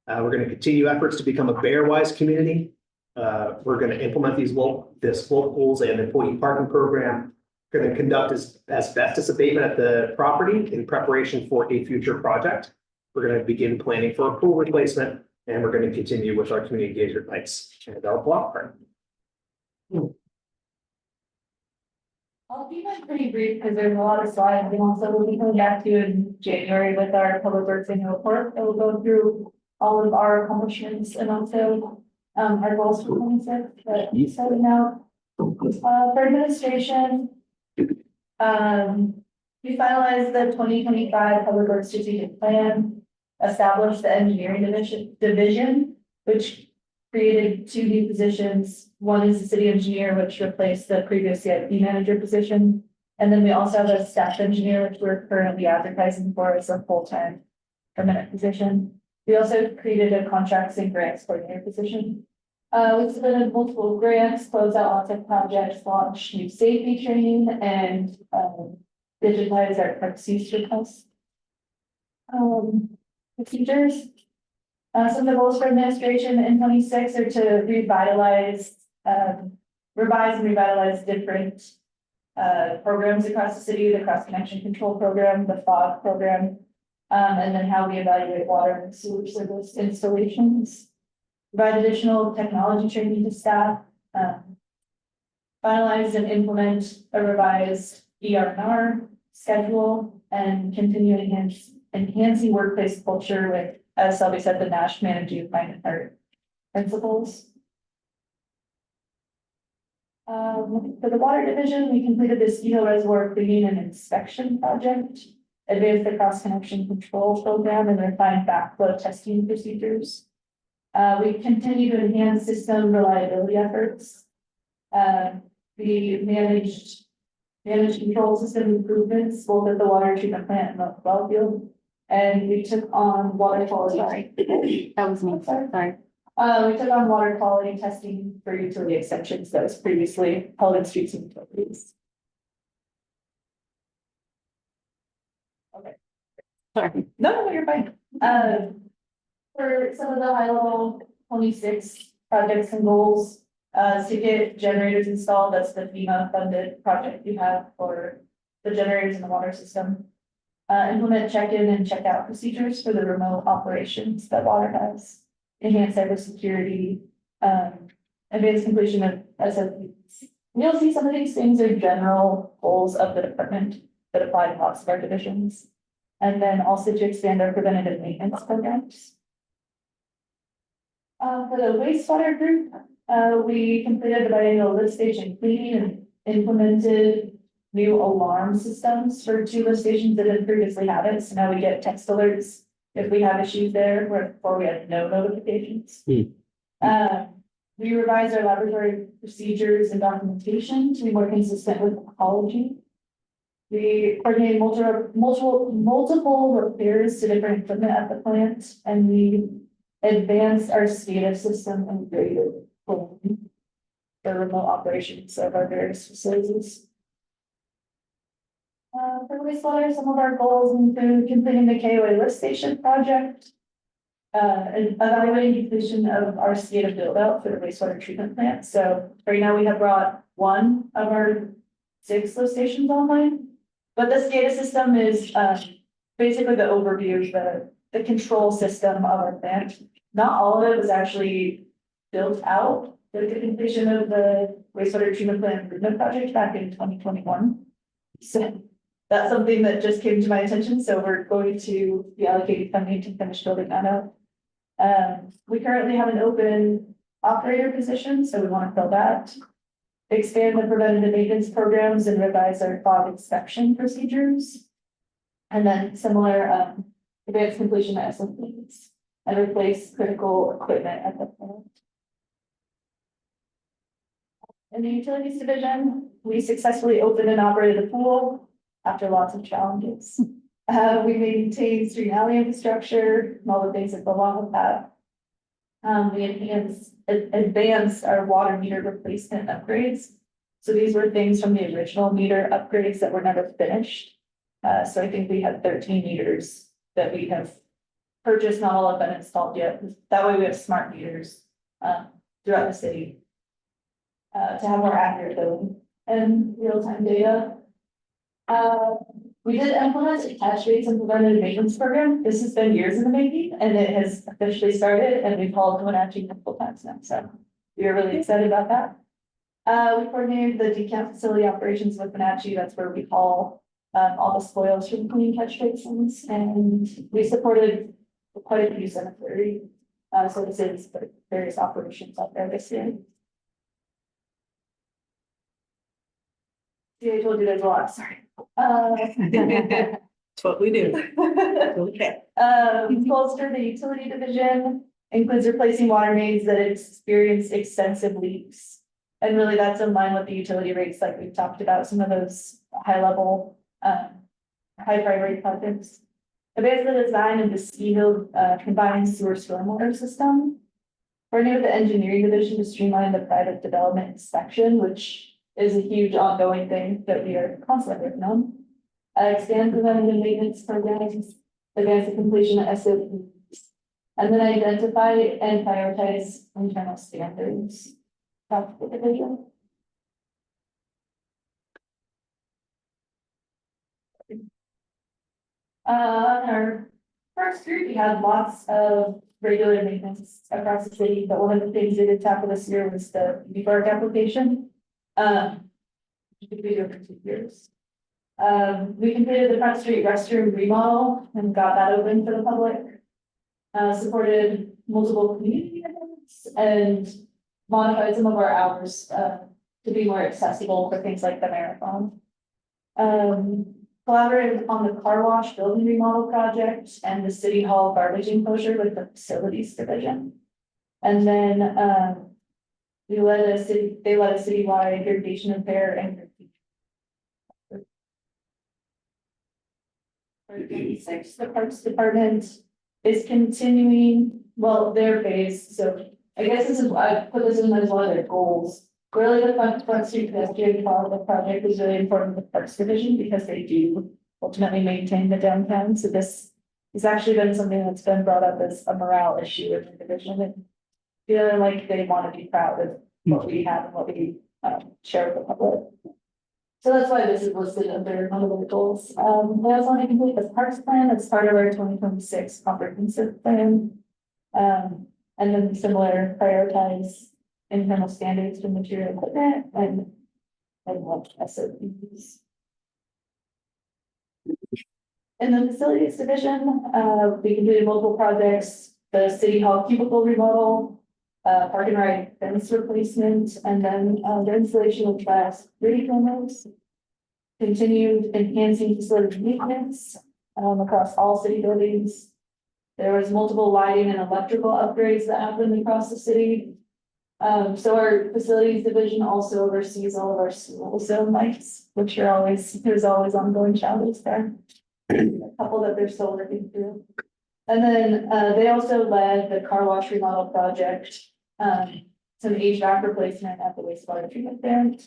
We're gonna continue efforts to become a bear-wise community. We're gonna implement this locals and employee parking program. We're gonna conduct asbestos abatement at the property in preparation for a future project. We're gonna begin planning for a pool replacement, and we're gonna continue with our community engagement nights and our block party. I'll keep it pretty brief because there's a lot of slides, and also we'll be coming back to you in January with our public works annual report. It will go through all of our accomplishments and also our goals for 26, but setting out for administration. We finalized the 2025 public works strategic plan, established the engineering division, which created 2 new positions. One is the city engineer, which replaced the previous CIP manager position. And then we also have a staff engineer, which we're currently advertising for as a full-time permanent position. We also created a contracts and grants coordinator position. We submitted multiple grants, closed out lots of projects, launched new safety training, and digitized our parks use requests. Procedures. Some of the goals for administration in 26 are to revise and revitalize different programs across the city, the cross connection control program, the fog program, and then how we evaluate water and sewer service installations. Provide additional technology training to staff, finalize and implement a revised ER&R schedule, and continue enhancing workplace culture with, as Selby said, the Nash managing fine art principles. For the water division, we completed this Eagle Reservoir cleaning and inspection project, advanced the cross connection control program, and refined backflow testing procedures. We continue to enhance system reliability efforts. We managed control system improvements both at the water treatment plant and the well field. And we took on water quality. Sorry. That was me. Sorry. We took on water quality testing for utility exceptions that was previously held in streets and utilities. Okay. Sorry. No, you're fine. For some of the high level 26 projects and goals, to get generators installed, that's the FEMA funded project you have for the generators in the water system. Implement check-in and check-out procedures for the remote operations that water has. Enhance cybersecurity, advanced completion of SOPs. You'll see some of these things are general goals of the department that apply to lots of our divisions. And then also to expand our preventative maintenance programs. For the wastewater group, we completed the biennial lift station cleaning and implemented new alarm systems for 2 lift stations that had previously had it. So now we get text alerts if we have issues there, where before we had no notifications. We revised our laboratory procedures and documentation to be more consistent with ecology. We coordinated multiple repairs to different equipment at the plant, and we advanced our SCADA system and graded for remote operations of our various facilities. For wastewater, some of our goals include completing the KOA lift station project, and evaluating completion of our SCADA build out for the wastewater treatment plant. So right now we have brought 1 of our 6 lift stations online, but the SCADA system is basically the overview, the control system of our plant. Not all of it was actually built out with the completion of the wastewater treatment plant improvement project back in 2021. So that's something that just came to my attention, so we're going to be allocating funding to finish building that up. We currently have an open operator position, so we want to fill that. Expand the preventative maintenance programs and revise our fog inspection procedures. And then similar, advanced completion of SOPs and replace critical equipment at the plant. In the utilities division, we successfully opened and operated a pool after lots of challenges. We maintained street alley infrastructure, and all the things that go along with that. We advanced our water meter replacement upgrades. So these were things from the original meter upgrades that were never finished. So I think we have 13 meters that we have purchased, not all have been installed yet. That way we have smart meters throughout the city to have more accurate billing and real-time data. We did implement attach rates and preventative maintenance program. This has been years in the making and it has officially started and we've called Wenatchee multiple times now. So we are really excited about that. We coordinated the decant facility operations with Wenatchee. That's where we haul all the spoils from clean catch basins, and we supported quite a few cemetery services, various operations out there this year. See, I told you there's a lot, sorry. That's what we do. Okay. Goals for the utility division includes replacing water mains that experience extensive leaks. And really that's in line with the utility rates, like we've talked about, some of those high level, high priority projects. Advance the design of the ski hill combined sewer stormwater system. Coordinate with the engineering division to streamline the private development inspection, which is a huge ongoing thing that we are constantly working on. Expand preventative maintenance programs, advance the completion of SOPs, and then identify and prioritize internal standards. That's the division. Our first group, we had lots of regular maintenance across the city, but one of the things we did tackle this year was the BBark application. We did over 2 years. We completed the Front Street restroom remodel and got that open for the public. Supported multiple community events and modified some of our hours to be more accessible for things like the marathon. Collaborated on the car wash building remodel project and the city hall garbage enclosure with the facilities division. And then they led a citywide irrigation repair and the Parks Department is continuing, well, their phase, so I guess this is, I put this in as one of their goals. Really, the Front Street pedestrian part of the project is really important to the Parks Division because they do ultimately maintain the downtown, so this has actually been something that's been brought up as a morale issue in the division, and feeling like they want to be proud of what we have and what we share with the public. So that's why this is listed under one of the goals. They also want to complete the parks plan as part of our 2026 comprehensive plan. And then similar prioritize internal standards for material equipment and what SOPs. In the facilities division, we completed multiple projects, the city hall cubicle remodel, park and ride fence replacement, and then the installation of glass security cameras. Continued enhancing facility maintenance across all city buildings. There was multiple lighting and electrical upgrades that happened across the city. So our facilities division also oversees all of our school zone lights, which are always, there's always ongoing challenges there. A couple that they're still working through. And then they also led the car wash remodel project, some HVAC replacement at the wastewater treatment plant.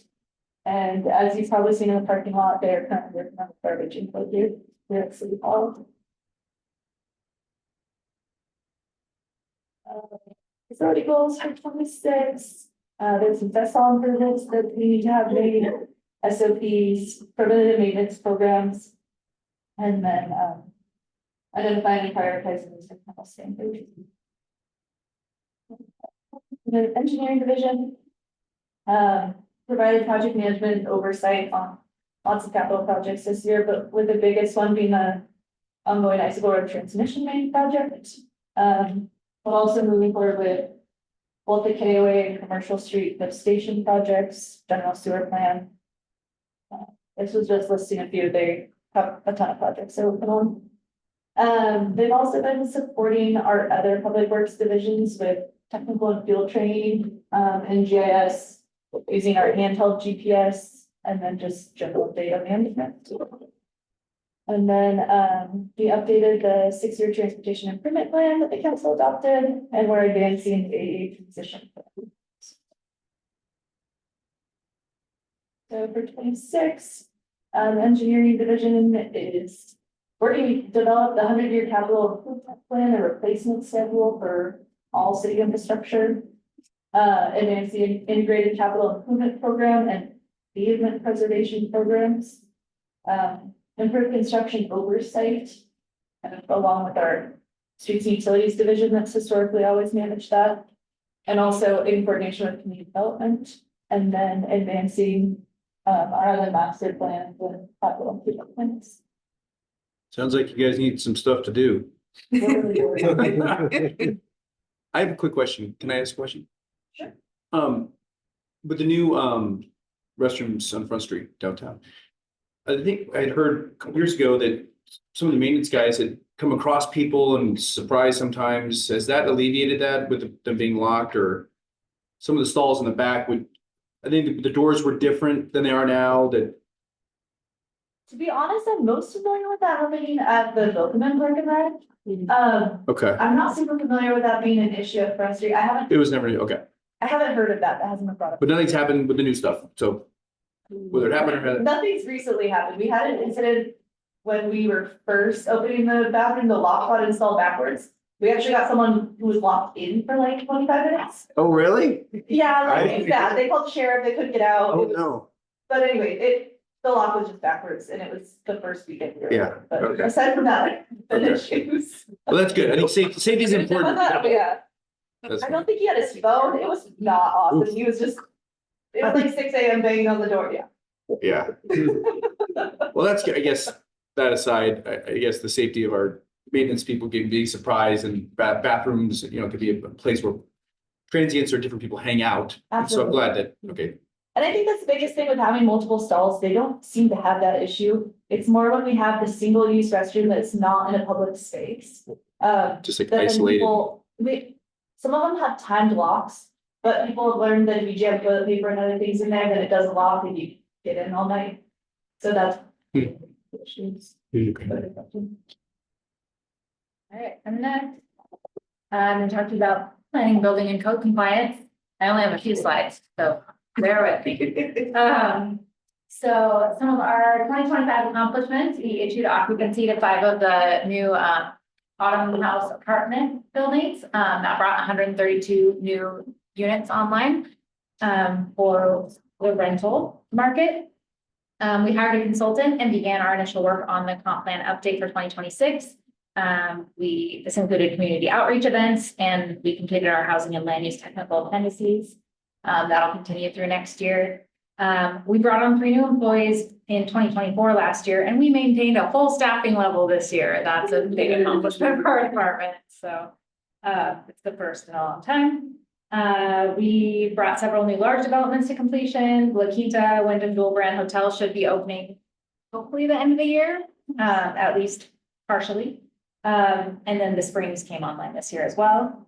And as you've probably seen in the parking lot, they're currently working on the garbage enclosure here at City Hall. Facility goals for 26. There's some vessel improvements that we need to have made, SOPs, preventative maintenance programs, and then identifying and prioritizing these technical standards. The engineering division provided project management oversight on lots of capital projects this year, but with the biggest one being the ongoing icicle road transmission main project. But also moving forward with both the KOA and Commercial Street lift station projects, general sewer plan. This was just listing a few. They have a ton of projects they're working on. They've also been supporting our other public works divisions with technical and field training, and GIS, using our handheld GPS, and then just general data management. And then, we updated the 6-year transportation improvement plan that the council adopted, and we're advancing a transition plan. So for 26, engineering division is working to develop the 100-year capital improvement plan and replacement schedule for all city infrastructure. Advancing integrated capital improvement program and pavement preservation programs. Improve construction oversight, along with our streets and utilities division that's historically always managed that. And also in coordination with community development, and then advancing our other master plans and capital improvement plans. Sounds like you guys need some stuff to do. We're really doing- I have a quick question. Can I ask a question? Sure. With the new restrooms on Front Street downtown. I think I'd heard a couple years ago that some of the maintenance guys had come across people and surprised sometimes. Has that alleviated that with them being locked, or some of the stalls in the back would, I think the doors were different than they are now, that. To be honest, I'm most familiar with that happening at the Milkman Park and Ride. Okay, I'm not super familiar with that being an issue at Front Street. it was never, okay, I haven't heard of that. That hasn't been brought up. but nothing's happened with the new stuff, so whether it happened or not. Nothing's recently happened. We had an incident when we were first opening the bathroom, the lock got installed backwards. We actually got someone who was locked in for like 25 minutes. Oh, really? Yeah, I- like that. They called the sheriff, they couldn't get out. Oh, It was- no. But anyway, the lock was just backwards and it was the first weekend. we were Yeah, there. But okay. aside from that, the Okay. issues. Well, that's good. I think safety is important. Yeah, That's I don't think he had his phone. It was not awesome. He was just, it was like 6 a.m. banging on the door. Yeah. Yeah. Well, that's, I guess, that aside, I guess the safety of our maintenance people being surprised, and bathrooms, could be a place where transients or different people hang out. And so I'm Absolutely. glad that, okay, And I think that's the biggest thing with having multiple stalls. They don't seem to have that issue. It's more when we have the single-use restroom that's not in a public space. just like That then isolated. some of them have timed locks, but people have learned that if you jam toilet paper and other things in there, then it doesn't lock and you get in all night. So that's. Issues. All right, I'm next. I'm talking about planning, building and code compliance. I only have a few slides, so bear with me. So some of our 2025 accomplishments, we issued occupancy to 5 of the new Autumn House apartment buildings. That brought 132 new units online for the rental market. We hired a consultant and began our initial work on the comp plan update for 2026. This included community outreach events, and we completed our housing and land use technical appendices. That'll continue through next year. We brought on 3 new employees in 2024 last year, and we maintained a full staffing level this year. That's a big accomplishment for our department. So it's the first in a long time. We brought several new large developments to completion. La Quinta Wyndham Dual Brand Hotel should be opening hopefully the end of the year, at least partially. And then the Springs came online this year as well.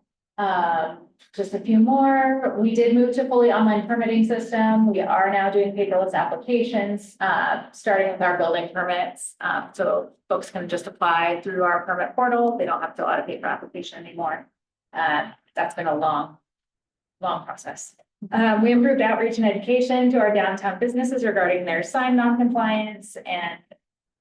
Just a few more. We did move to fully online permitting system. We are now doing paperless applications, starting with our building permits. So folks can just apply through our permit portal. They don't have to fill out a paper application anymore. That's been a long process. We improved outreach and education to our downtown businesses regarding their sign non-compliance, and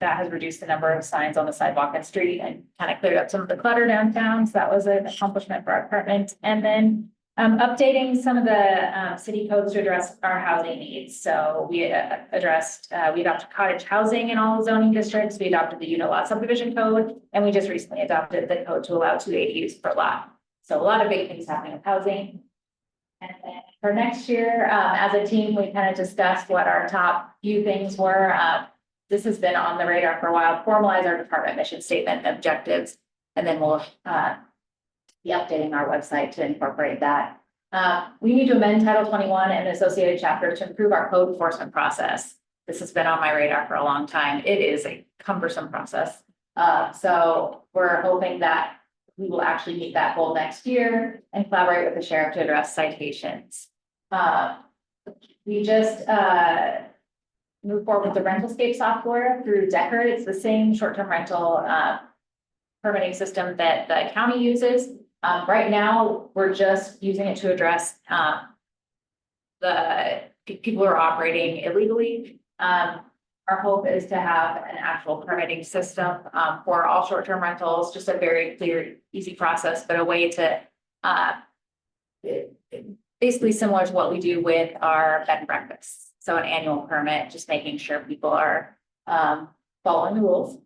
that has reduced the number of signs on the sidewalk and street and kind of cleared up some of the clutter downtown. So that was an accomplishment for our department. And then updating some of the city codes to address our housing needs. So we adopted cottage housing in all zoning districts. We adopted the unit lot subdivision code, and we just recently adopted the code to allow 2 ADUs per lot. So a lot of big things happening with housing. And then for next year, as a team, we kind of discussed what our top few things were. This has been on the radar for a while, formalize our department mission statement objectives, and then we'll be updating our website to incorporate that. We need to amend Title 21 and associated chapter to improve our code enforcement process. This has been on my radar for a long time. It is a cumbersome process. So we're hoping that we will actually meet that goal next year and collaborate with the sheriff to address citations. We just move forward with the rentalscape software through Decker. It's the same short-term rental permitting system that the county uses. Right now, we're just using it to address the people who are operating illegally. Our hope is to have an actual permitting system for all short-term rentals, just a very clear, easy process, but a way to basically similar to what we do with our bed and breakfasts. So an annual permit, just making sure people are following the rules.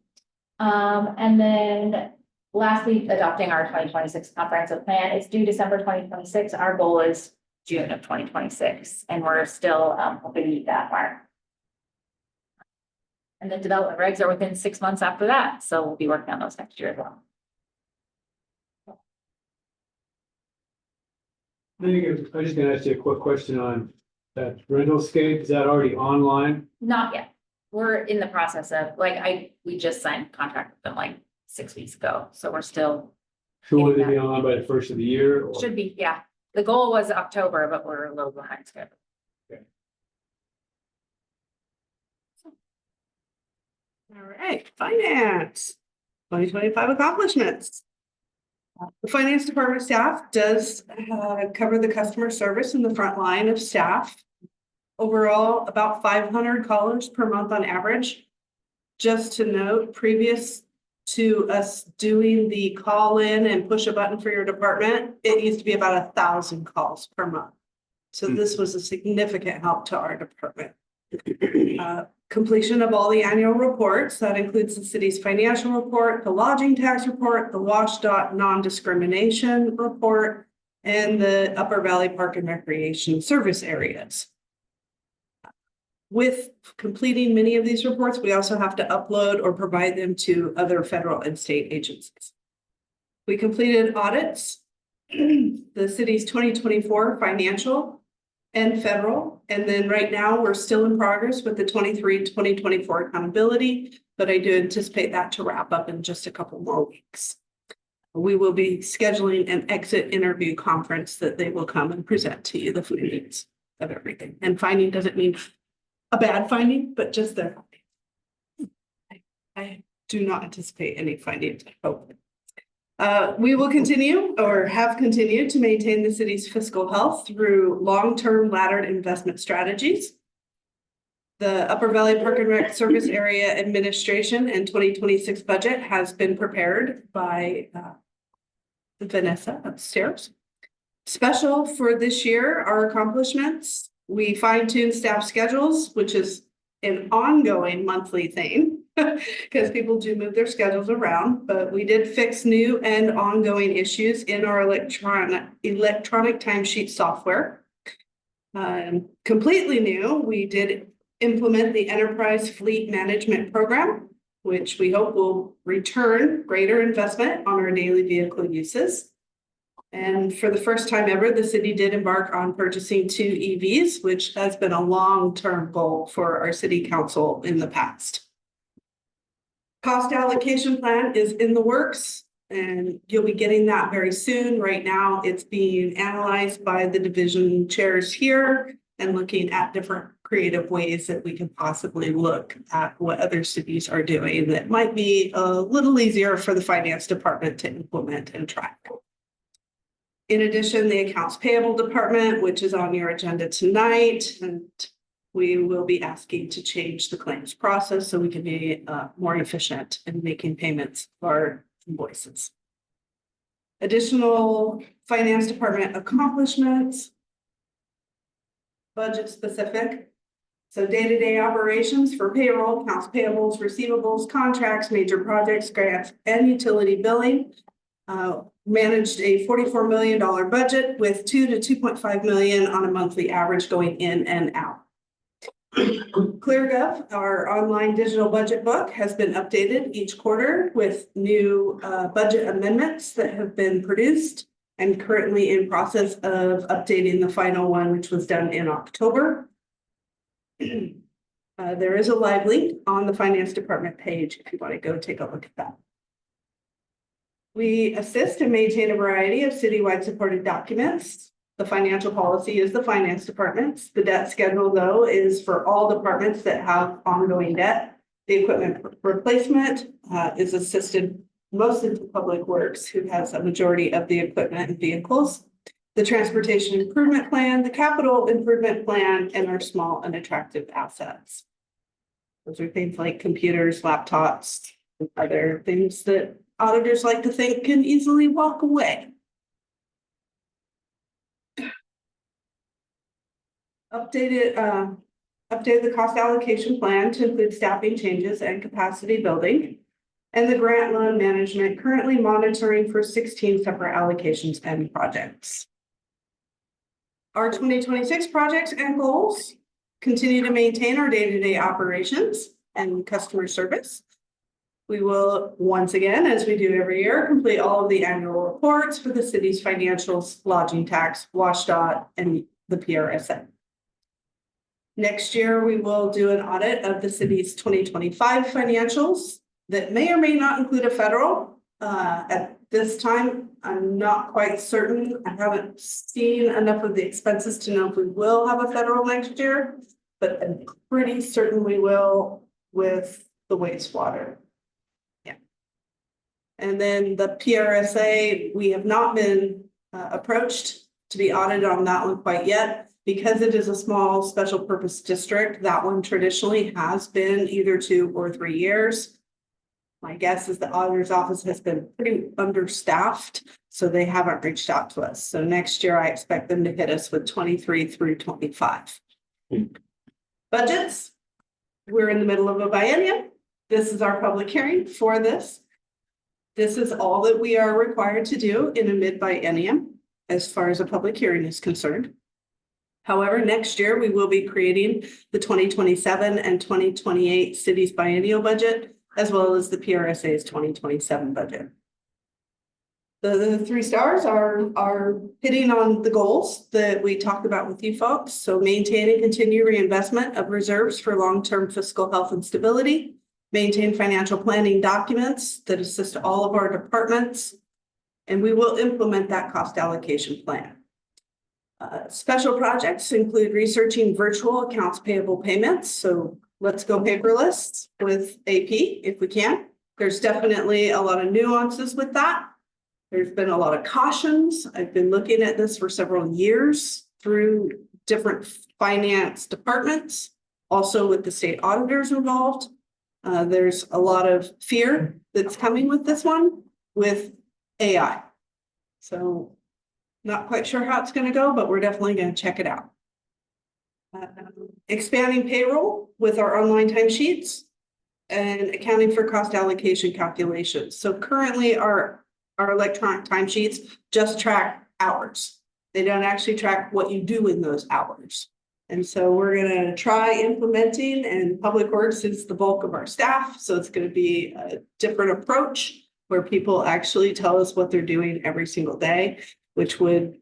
And then lastly, adopting our 2026 comprehensive plan. It's due December 2026. Our goal is June of 2026, and we're still hoping to meet that mark. And then development regs are within 6 months after that, so we'll be working on those next year as well. I'm just gonna ask you a quick question on that rentalscape. Is that already online? Not yet. We're in the process of, we just signed a contract with them like 6 weeks ago, so we're still. Who wanted to be online by the first of the year? Or- Should be, yeah. The goal was October, but we're a little behind schedule. All right, finance, 2025 accomplishments. The finance department staff does cover the customer service in the front line of staff. Overall, about 500 callers per month on average. Just to note, previous to us doing the call in and push a button for your department, it used to be about 1,000 calls per month. So this was a significant help to our department. Completion of all the annual reports. That includes the city's financial report, the lodging tax report, the WashDOT non-discrimination report, and the Upper Valley Park and Recreation service areas. With completing many of these reports, we also have to upload or provide them to other federal and state agencies. We completed audits, the city's 2024 financial and federal. And then right now we're still in progress with the 2024 accountability, but I do anticipate that to wrap up in just a couple more weeks. We will be scheduling an exit interview conference that they will come and present to you the findings of everything. And finding doesn't mean a bad finding, but just their findings. I do not anticipate any findings, I hope. We will continue or have continued to maintain the city's fiscal health through long-term laddered investment strategies. The Upper Valley Park and Rec Service Area Administration and 2026 budget has been prepared by Vanessa upstairs. Special for this year, our accomplishments. We fine-tuned staff schedules, which is an ongoing monthly thing because people do move their schedules around, but we did fix new and ongoing issues in our electronic timesheet software. Completely new, we did implement the Enterprise Fleet Management Program, which we hope will return greater investment on our daily vehicle uses. And for the first time ever, the city did embark on purchasing 2 EVs, which has been a long-term goal for our city council in the past. Cost allocation plan is in the works, and you'll be getting that very soon. Right now, it's being analyzed by the division chairs here and looking at different creative ways that we can possibly look at what other cities are doing that might be a little easier for the finance department to implement and track. In addition, the accounts payable department, which is on your agenda tonight, and we will be asking to change the claims process so we can be more efficient in making payments for invoices. Additional finance department accomplishments, budget specific. So day-to-day operations for payroll, accounts payables, receivables, contracts, major projects, grants, and utility billing. managed a $44 million budget with 2 to 2.5 million on a monthly average going in and out. ClearGov, our online digital budget book, has been updated each quarter with new budget amendments that have been produced and currently in process of updating the final one, which was done in October. There is a live link on the finance department page if you want to go take a look at that. We assist and maintain a variety of citywide supported documents. The financial policy is the finance department's. The debt schedule, though, is for all departments that have ongoing debt. The equipment replacement is assisted mostly to Public Works, who has a majority of the equipment and vehicles. The transportation improvement plan, the capital improvement plan, and our small and attractive assets. Those are things like computers, laptops, and other things that auditors like to think can easily walk away. Updated the cost allocation plan to include staffing changes and capacity building. And the grant loan management currently monitoring for 16 separate allocations and projects. Our 2026 projects and goals continue to maintain our day-to-day operations and customer service. We will once again, as we do every year, complete all of the annual reports for the city's financials, lodging tax, WashDOT, and the PRSA. Next year, we will do an audit of the city's 2025 financials that may or may not include a federal. At this time, I'm not quite certain. I haven't seen enough of the expenses to know if we will have a federal next year, but I'm pretty certain we will with the wastewater. Yeah. And then the PRSA, we have not been approached to be audited on that one quite yet. Because it is a small special purpose district, that one traditionally has been either 2 or 3 years. My guess is the auditor's office has been pretty understaffed, so they haven't reached out to us. So next year, I expect them to hit us with 23 through 25. Budgets, we're in the middle of a biennium. This is our public hearing for this. This is all that we are required to do in a mid-biennium as far as a public hearing is concerned. However, next year, we will be creating the 2027 and 2028 city's biennial budget, as well as the PRSA's 2027 budget. The 3 stars are hitting on the goals that we talked about with you folks. So maintain and continue reinvestment of reserves for long-term fiscal health and stability, maintain financial planning documents that assist all of our departments, and we will implement that cost allocation plan. Special projects include researching virtual accounts payable payments. So let's go paperless with AP if we can. There's definitely a lot of nuances with that. There's been a lot of cautions. I've been looking at this for several years through different finance departments, also with the state auditors involved. There's a lot of fear that's coming with this one with AI. So not quite sure how it's going to go, but we're definitely going to check it out. Expanding payroll with our online timesheets and accounting for cost allocation calculations. So currently our electronic timesheets just track hours. They don't actually track what you do in those hours. And so we're going to try implementing, and Public Works is the bulk of our staff. So it's going to be a different approach where people actually tell us what they're doing every single day, which would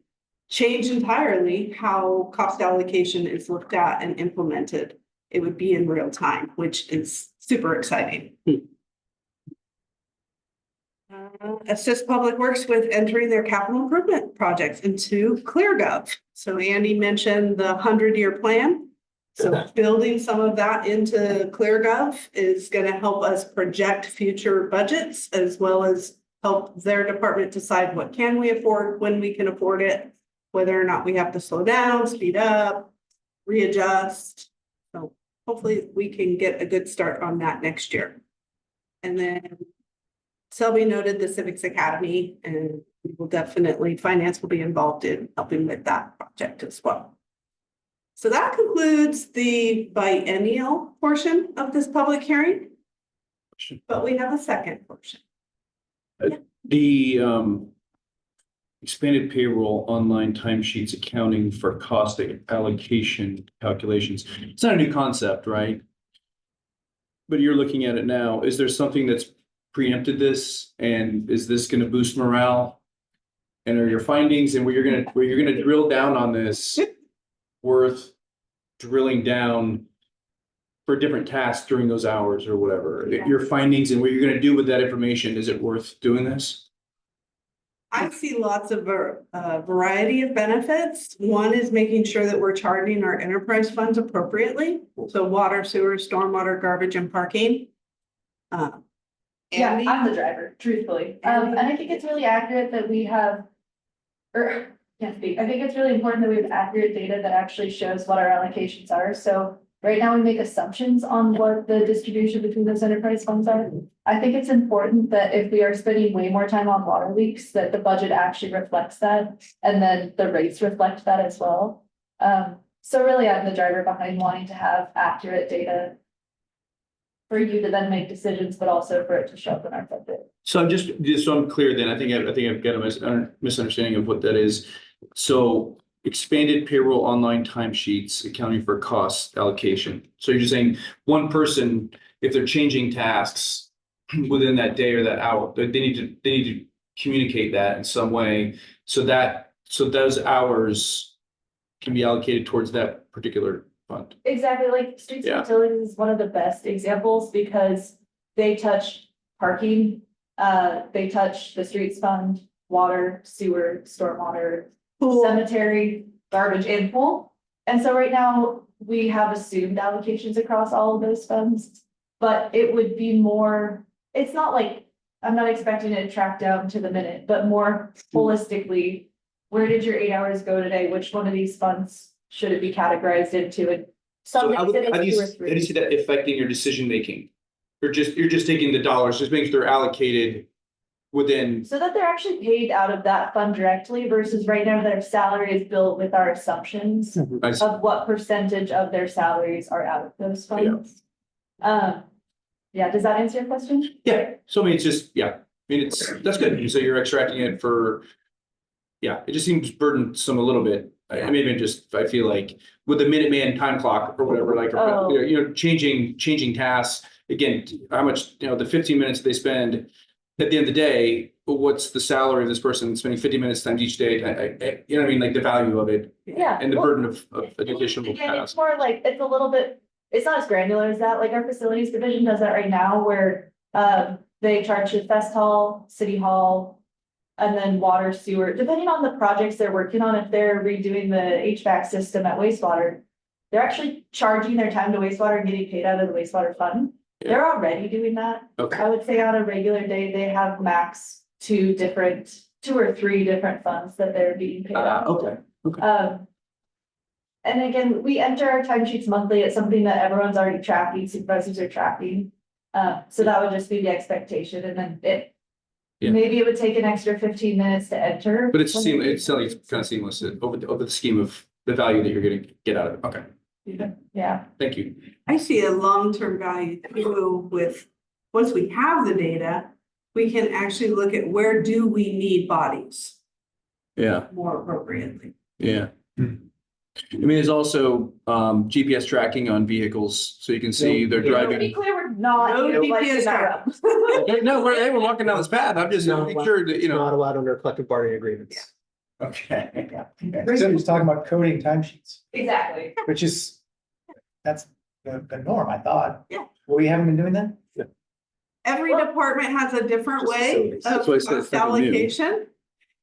change entirely how cost allocation is looked at and implemented. It would be in real time, which is super exciting. Assist Public Works with entering their capital improvement projects into ClearGov. So Andy mentioned the 100-year plan. So building some of that into ClearGov is going to help us project future budgets, as well as help their department decide what can we afford, when we can afford it, whether or not we have to slow down, speed up, readjust. So hopefully we can get a good start on that next year. And then Selby noted the Civics Academy, and we will definitely, finance will be involved in helping with that project as well. So that concludes the biennial portion of this public hearing, but we have a second portion. The expanded payroll online timesheets accounting for cost allocation calculations. It's not a new concept, right? But you're looking at it now. Is there something that's preempted this? And is this gonna boost morale? And are your findings and where you're gonna drill down on this worth drilling down for different tasks during those hours or whatever? Your findings and what you're gonna do with that information, is it worth doing this? I see lots of variety of benefits. One is making sure that we're charging our enterprise funds appropriately. So water, sewer, stormwater, garbage and parking. Yeah, Andy? I'm the driver, truthfully. And I think it's really accurate that we have, or can't speak. I think it's really important that we have accurate data that actually shows what our allocations are. So right now we make assumptions on what the distribution between those enterprise funds are. I think it's important that if we are spending way more time on water leaks, that the budget actually reflects that. And then the rates reflect that as well. So really I'm the driver behind wanting to have accurate data for you to then make decisions, but also for it to show up in our budget. So I'm just so I'm clear then, I think I've got a misunderstanding of what that is. So expanded payroll online timesheets accounting for cost allocation. So you're just saying one person, if they're changing tasks within that day or that hour, they need to communicate that in some way so those hours can be allocated towards that particular fund. Exactly, like streets and utilities is one of the best examples because they touch parking, they touch the streets fund, water, sewer, stormwater, cemetery, garbage and pool. And so right now we have assumed allocations across all of those funds, but it would be more, it's not like, I'm not expecting it to track down to the minute, but more holistically, where did your 8 hours go today? Which one of these funds should it be categorized into? And So how days do it's you, 2 or 3. how do you see that affecting your decision making? Or you're just taking the dollars, just making sure they're allocated within. So that they're actually paid out of that fund directly versus right now their salary is built with our assumptions I see. of what percentage of their salaries are out of those funds. Yeah, does that answer your question? Yeah, so I mean, it's just, I mean, that's good. So you're extracting it for, it just seems burdensome a little bit. I maybe I feel like with the Minuteman time clock or whatever, like, changing tasks. Again, how much, the 15 minutes they spend at the end of the day, what's the salary of this person spending 50 minutes times each day? You know what I mean? Like the value of it. Yeah. And the burden of additional Again, it's tasks. more like, it's a little bit, it's not as granular as that, like our facilities division does that right now where they charge the fest hall, city hall, and then water, sewer, depending on the projects they're working on, if they're redoing the HVAC system at wastewater, they're actually charging their time to wastewater and getting paid out of the wastewater fund. They're already doing that. Okay. I would say on a regular day, they have max 2 or 3 different funds that they're being paid out. Okay. And again, we enter our timesheets monthly. It's something that everyone's already tracking, supervisors are tracking. So that would just be the expectation and then maybe it would take an extra 15 minutes to enter. But it's sounds like it's kind of seamless over the scheme of the value that you're going to get out of it. Okay, Yeah. thank you. I see a long-term value too with, once we have the data, we can actually look at where do we need bodies Yeah, more appropriately. yeah. I mean, there's also GPS tracking on vehicles, so you can see they're To be driving. clear, we're not. No utilizing GPS that route. No, we're walking down this path. I'm just making sure that, Not allowed under collective bargaining agreements. Okay. So he's talking about coding timesheets, Exactly. which is, that's the norm, I thought. Yeah. Well, we haven't been doing that? Every department has a different Just way facilities. of That's why I said cost it's nothing new. allocation,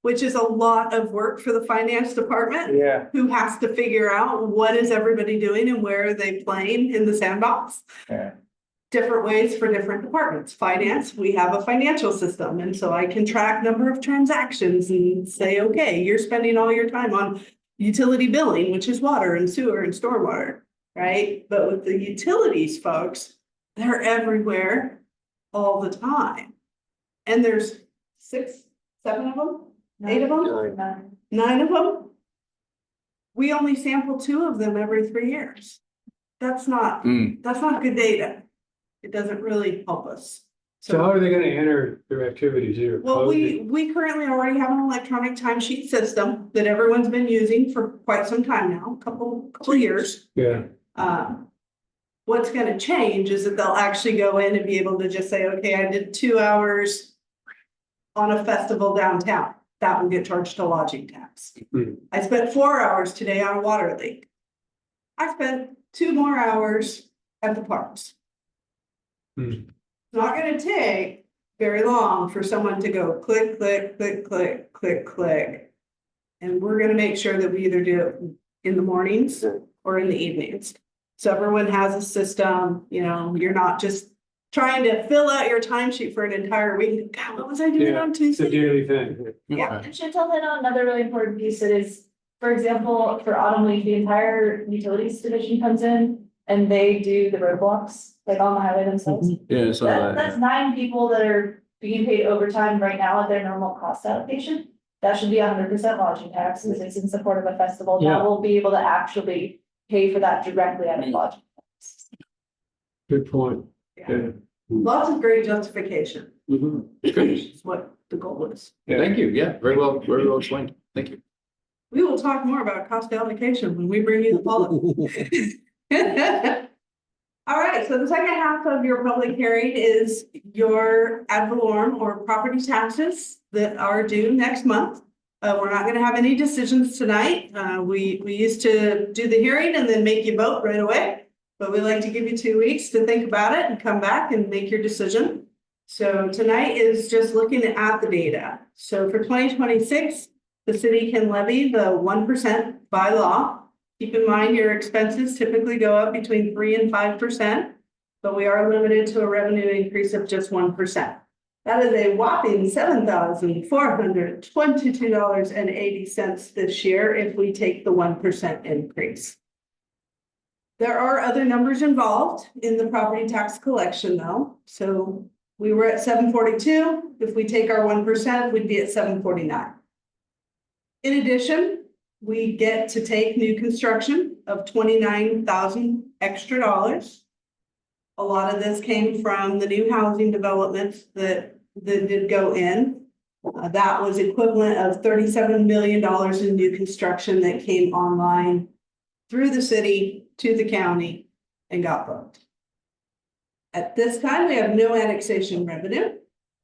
which is a lot of work for the finance department, Yeah. who has to figure out what is everybody doing and where are they playing in the sandbox. Yeah. Different ways for different departments. Finance, we have a financial system, and so I can track number of transactions and say, okay, you're spending all your time on utility billing, which is water and sewer and stormwater, right? But with the utilities folks, they're everywhere all the time. And there's 6, 7 of them, 8 of them, 9 of them. We only sample 2 of them every 3 years. That's not good data. It doesn't really help us. So how are they gonna enter their activities here? Well, we currently already have an electronic timesheet system that everyone's been using for quite some time now, couple of years. Yeah, What's gonna change is that they'll actually go in and be able to just say, okay, I did 2 hours on a festival downtown. That will get charged to lodging tax. Hmm. I spent 4 hours today on a water leak. I spent 2 more hours at the parks. Hmm. It's not gonna take very long for someone to go click, click, click, click, click, click. And we're gonna make sure that we either do it in the mornings or in the evenings. So everyone has a system, you know, you're not just trying to fill out your timesheet for an entire week. God, what was I doing Yeah, on it's a Tuesday? daily thing. Yeah. And Chantel hit on another really important piece that is, for example, for Autumn League, the entire utilities division comes in and they do the roadblocks, like on the highway themselves. Yeah, so That's 9 people that are being paid overtime right now at their normal cost allocation. That should be 100% lodging tax, because it's in support of a festival. Now Yeah. we'll be able to actually pay for that directly out of lodging tax. Good point. Yeah. Lots of great justification, Mhm. is what the goal is. Thank you. Yeah, very well explained. Thank you. We will talk more about cost allocation when we bring you the policy. All right, so the second half of your public hearing is your ad valorem or property taxes that are due next month. We're not gonna have any decisions tonight. We used to do the hearing and then make you vote right away. But we like to give you 2 weeks to think about it and come back and make your decision. So tonight is just looking at the data. So for 2026, the city can levy the 1% by law. Keep in mind, your expenses typically go up between 3% and 5%, but we are limited to a revenue increase of just 1%. That is a whopping $7,422.80 this year if we take the 1% increase. There are other numbers involved in the property tax collection though. So we were at 742. If we take our 1%, we'd be at 749. In addition, we get to take new construction of $29,000 extra dollars. A lot of this came from the new housing developments that did go in. That was equivalent of $37 million in new construction that came online through the city to the county and got booked. At this time, we have no annexation revenue.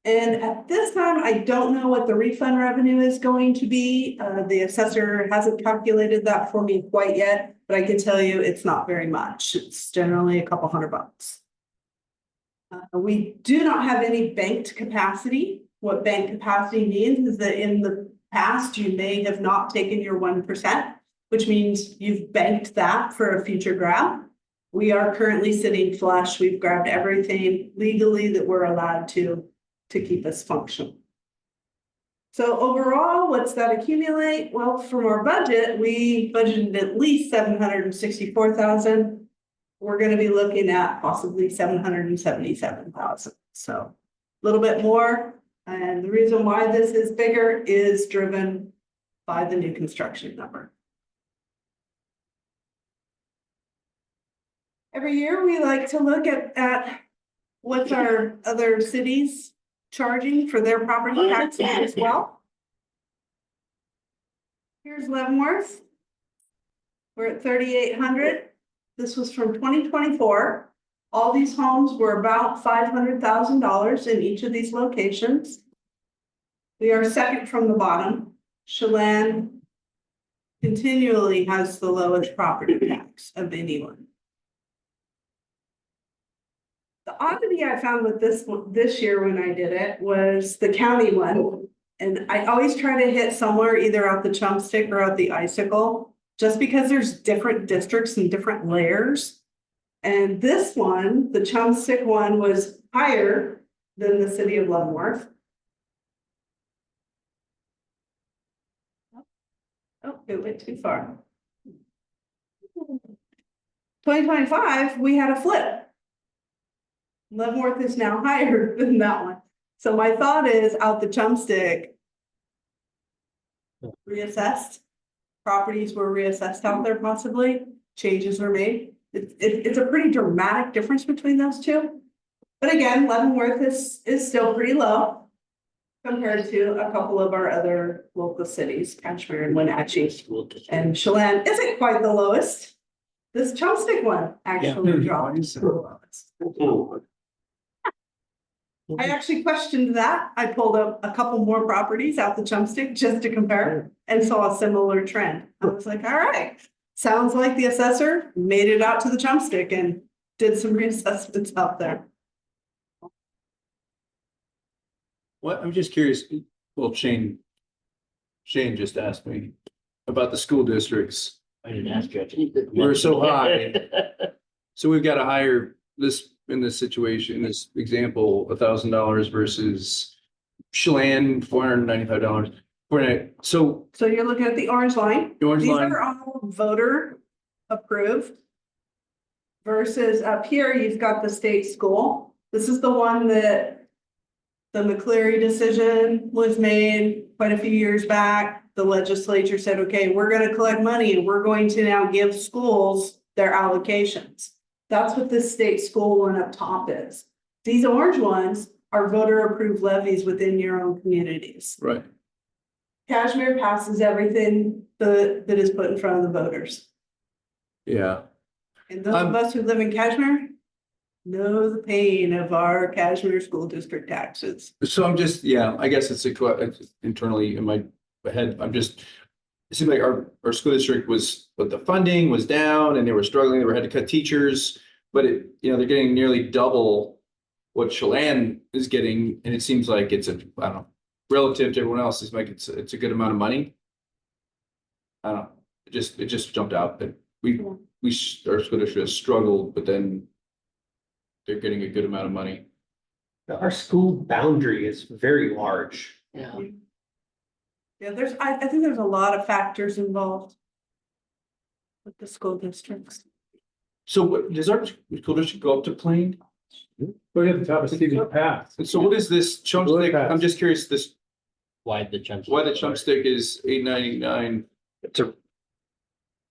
And at this time, I don't know what the refund revenue is going to be. The assessor hasn't calculated that for me quite yet, but I can tell you it's not very much. It's generally a couple $100. We do not have any banked capacity. What bank capacity means is that in the past, you may have not taken your 1%, which means you've banked that for a future grab. We are currently sitting flush. We've grabbed everything legally that we're allowed to keep us functional. So overall, what's that accumulate? Well, from our budget, we budgeted at least $764,000. We're going to be looking at possibly $777,000. So a little bit more. And the reason why this is bigger is driven by the new construction number. Every year we like to look at what's our other cities charging for their property taxes as well. Here's Leavenworth. We're at 3,800. This was from 2024. All these homes were about $500,000 in each of these locations. We are second from the bottom. Chelan continually has the lowest property tax of anyone. The oddity I found with this year when I did it was the county one. And I always try to hit somewhere either out the chumstick or out the icicle, just because there's different districts and different layers. And this one, the chumstick one, was higher than the city of Leavenworth. Oh, it went too far. 2025, we had a flip. Leavenworth is now higher than that one. So my thought is out the chumstick. Reassessed. Properties were reassessed out there possibly. Changes were made. It's a pretty dramatic difference between those two. But again, Leavenworth is still pretty low compared to a couple of our other local cities, Kashmir and Wenatchee. And Chelan isn't quite the lowest. This Chopstick one actually dropped. to the lowest. I actually questioned that. I pulled up a couple more properties out the Chopstick just to compare and saw a similar trend. I was like, all right, sounds like the assessor made it out to the Chopstick and did some reassessments out there. What, I'm just curious, well, Shane just asked me about the school districts. I didn't ask you. We're so high. So we've got to hire this, in this situation, in this example, $1,000 versus Chelan, $495. So So you're looking at the orange line. the orange These line, are all voter approved. Versus up here, you've got the state school. This is the one that the McCleary decision was made quite a few years back. The legislature said, okay, we're gonna collect money and we're going to now give schools their allocations. That's what this state school one up top is. These orange ones are voter approved levies within your own communities. right? Kashmir passes everything that is put in front of the voters. Yeah. And those of us who live in Kashmir know the pain of our Kashmir school district taxes. So I'm just, yeah, I guess it's it's internally in my head, it seemed like our school district was, but the funding was down and they were struggling, they had to cut teachers. But they're getting nearly double what Chelan is getting, and it seems like it's I don't know, relative to everyone else, it's like it's a good amount of money. I don't know, it just jumped out that our school district has struggled, but then they're getting a good amount of money. Our school boundary is very large. Yeah. Yeah, I think there's a lot of factors involved with the school districts. So does our school district go up to Plain? We're at the top of Stevens Path. And so what is this chump stick? I'm just curious, Why the chump? why the chump stick is $8.99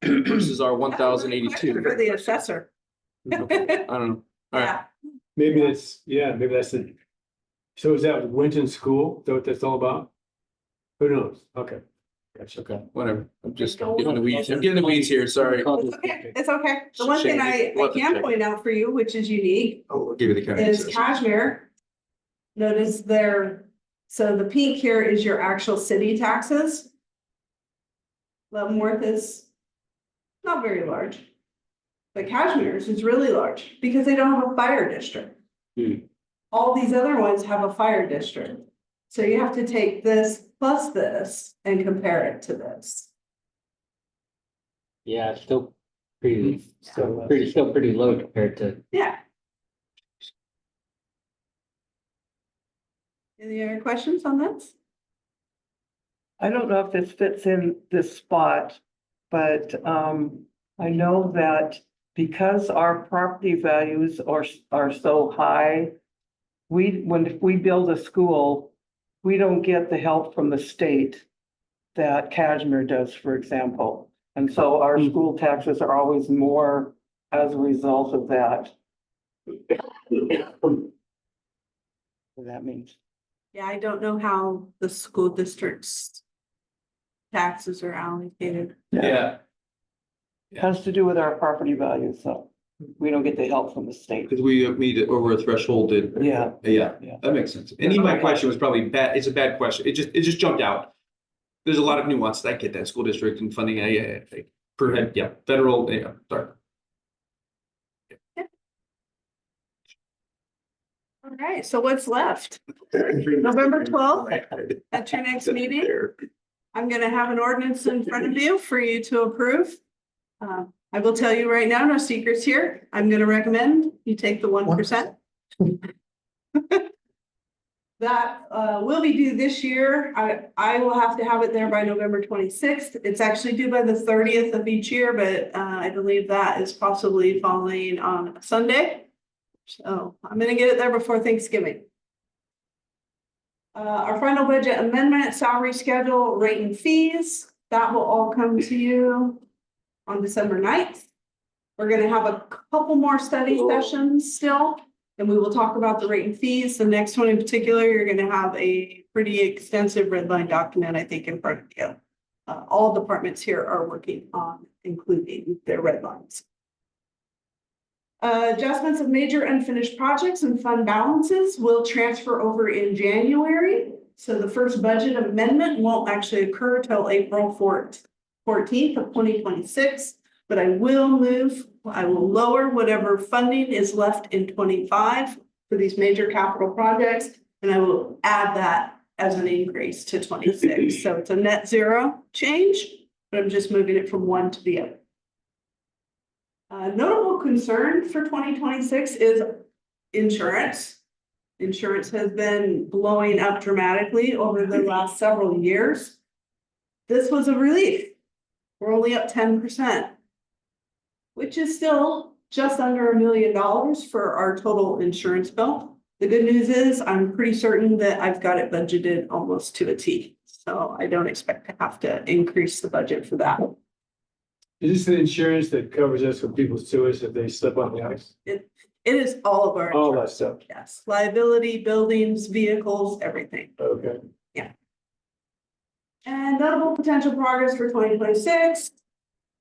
versus our Question For $1,082. the assessor. I don't know. All right. Yeah, Maybe that's the, so is that Winton School? Is that what that's all about? Who knows? Okay. Gotcha. Okay, whatever. I'm just getting the weeds. I'm getting the weeds here. Sorry. it's okay, it's okay. The one thing I can point out for you, which is unique, Oh, I'll give you the county. is assessor. Kashmir. Notice so the pink here is your actual city taxes. Leavenworth is not very large. But Kashmir's is really large because they don't have a fire district. All these other ones have a fire district. So you have to take this plus this and compare it to this. Yeah, still pretty low compared to. Yeah. Any other questions on this? I don't know if this fits in this spot, but I know that because our property values are so high, if we build a school, we don't get the help from the state that Kashmir does, for example. And so our school taxes are always more as a result of that. What that means. Yeah, I don't know how the school district's taxes are allocated. Yeah, It has to do with our property values, so we don't get the help from the state. because we meet over a threshold. Yeah. Yeah, Yeah. that makes sense. And even my question was probably bad. It's a bad question. It just jumped out. There's a lot of nuances. I get that school district and funding. Per head, yeah, federal, yeah, sorry. All right, so what's left? November 12th, at your next meeting, I'm gonna have an ordinance in front of you for you to approve. I will tell you right now, no secrets here. I'm gonna recommend you take the 1%. That will be due this year. I will have to have it there by November 26th. It's actually due by the 30th of each year, but I believe that is possibly falling on a Sunday. So I'm gonna get it there before Thanksgiving. Our final budget amendment, salary schedule, rate and fees, that will all come to you on December 9th. We're gonna have a couple more study sessions still. And we will talk about the rate and fees. The next one in particular, you're gonna have a pretty extensive red line document, I think, in front of you. All departments here are working on including their red lines. Adjustments of major unfinished projects and fund balances will transfer over in January. So the first budget amendment won't actually occur till April 14th of 2026. But I will lower whatever funding is left in 25 for these major capital projects. And I will add that as an increase to 26. So it's a net zero change, but I'm just moving it from one to the other. Notable concern for 2026 is insurance. Insurance has been blowing up dramatically over the last several years. This was a relief. We're only up 10%, which is still just under $1 million for our total insurance bill. The good news is I'm pretty certain that I've got it budgeted almost to a T. So I don't expect to have to increase the budget for that. Is this the insurance that covers us when people sue us if they slip on the ice? It is all of our. All that insurance. stuff. Yes, liability, buildings, vehicles, everything. Okay. And notable potential progress for 2026.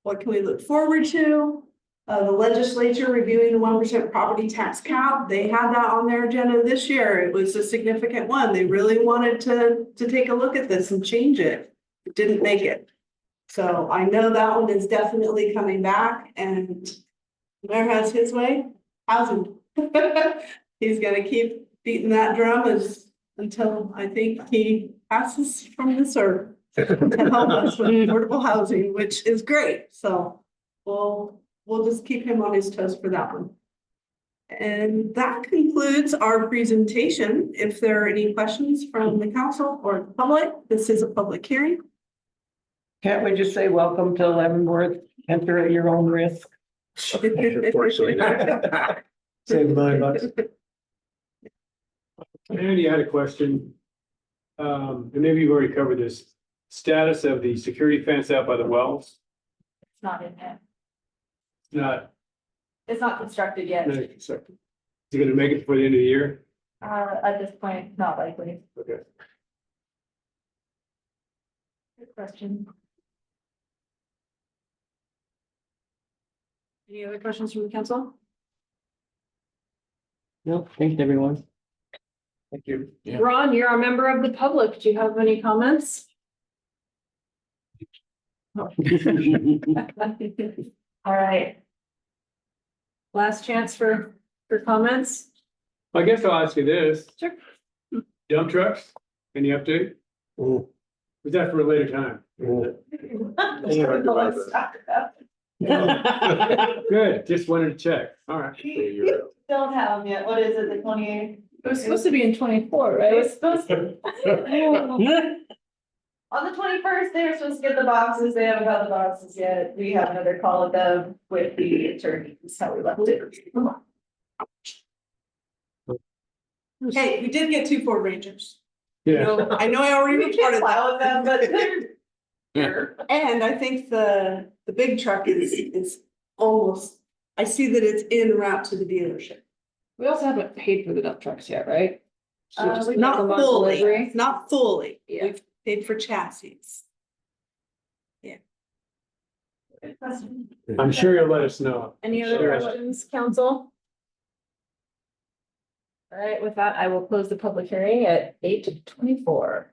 What can we look forward to? The legislature reviewing the 1% property tax cap. They had that on their agenda this year. It was a significant one. They really wanted to take a look at this and change it. It didn't make it. So I know that one is definitely coming back, and Mayor has his way. Housing. He's gonna keep beating that drum until I think he passes from this earth to help us with affordable housing, which is great. So we'll just keep him on his toes for that one. And that concludes our presentation. If there are any questions from the council or the public, this is a public hearing. Can't we just say welcome to Leavenworth, enter at your own risk? Unfortunately. Save $1 million. Andy had a question. And maybe you've already covered this. Status of the security fence out by the wells? It's not in yet. Not, It's not constructed yet. not constructed. Is it gonna make it before the end of the year? At this point, not likely. Okay. Good question. Any other questions from the council? No, thanks, everyone. Thank you. Yeah. Ron, you're a member of the public. Do you have any comments? All right. Last chance for comments? I guess I'll ask you this. Sure. Dump trucks, any update? Ooh. Was that for a later time? Good, just wanted to check. All right. Don't have them yet. What is it, the 28th? It was supposed to be in 24, right? It was supposed to. On the 21st, they were supposed to get the boxes. They haven't got the boxes yet. We have another call with them with the attorney. That's how we left it. Hey, we did get 2 Ford Rangers. Yeah. I know I already We can't reported that. file with them, but they're. And I think the big truck is almost, I see that it's en route to the dealership. We also haven't paid for the dump trucks yet, right? So just we make Not them on fully, delivery. not fully. Yeah. We've paid for chassis. Good question. I'm sure you'll let us know. Any other Sure. questions, council? All right, with that, I will close the public hearing at 8:24.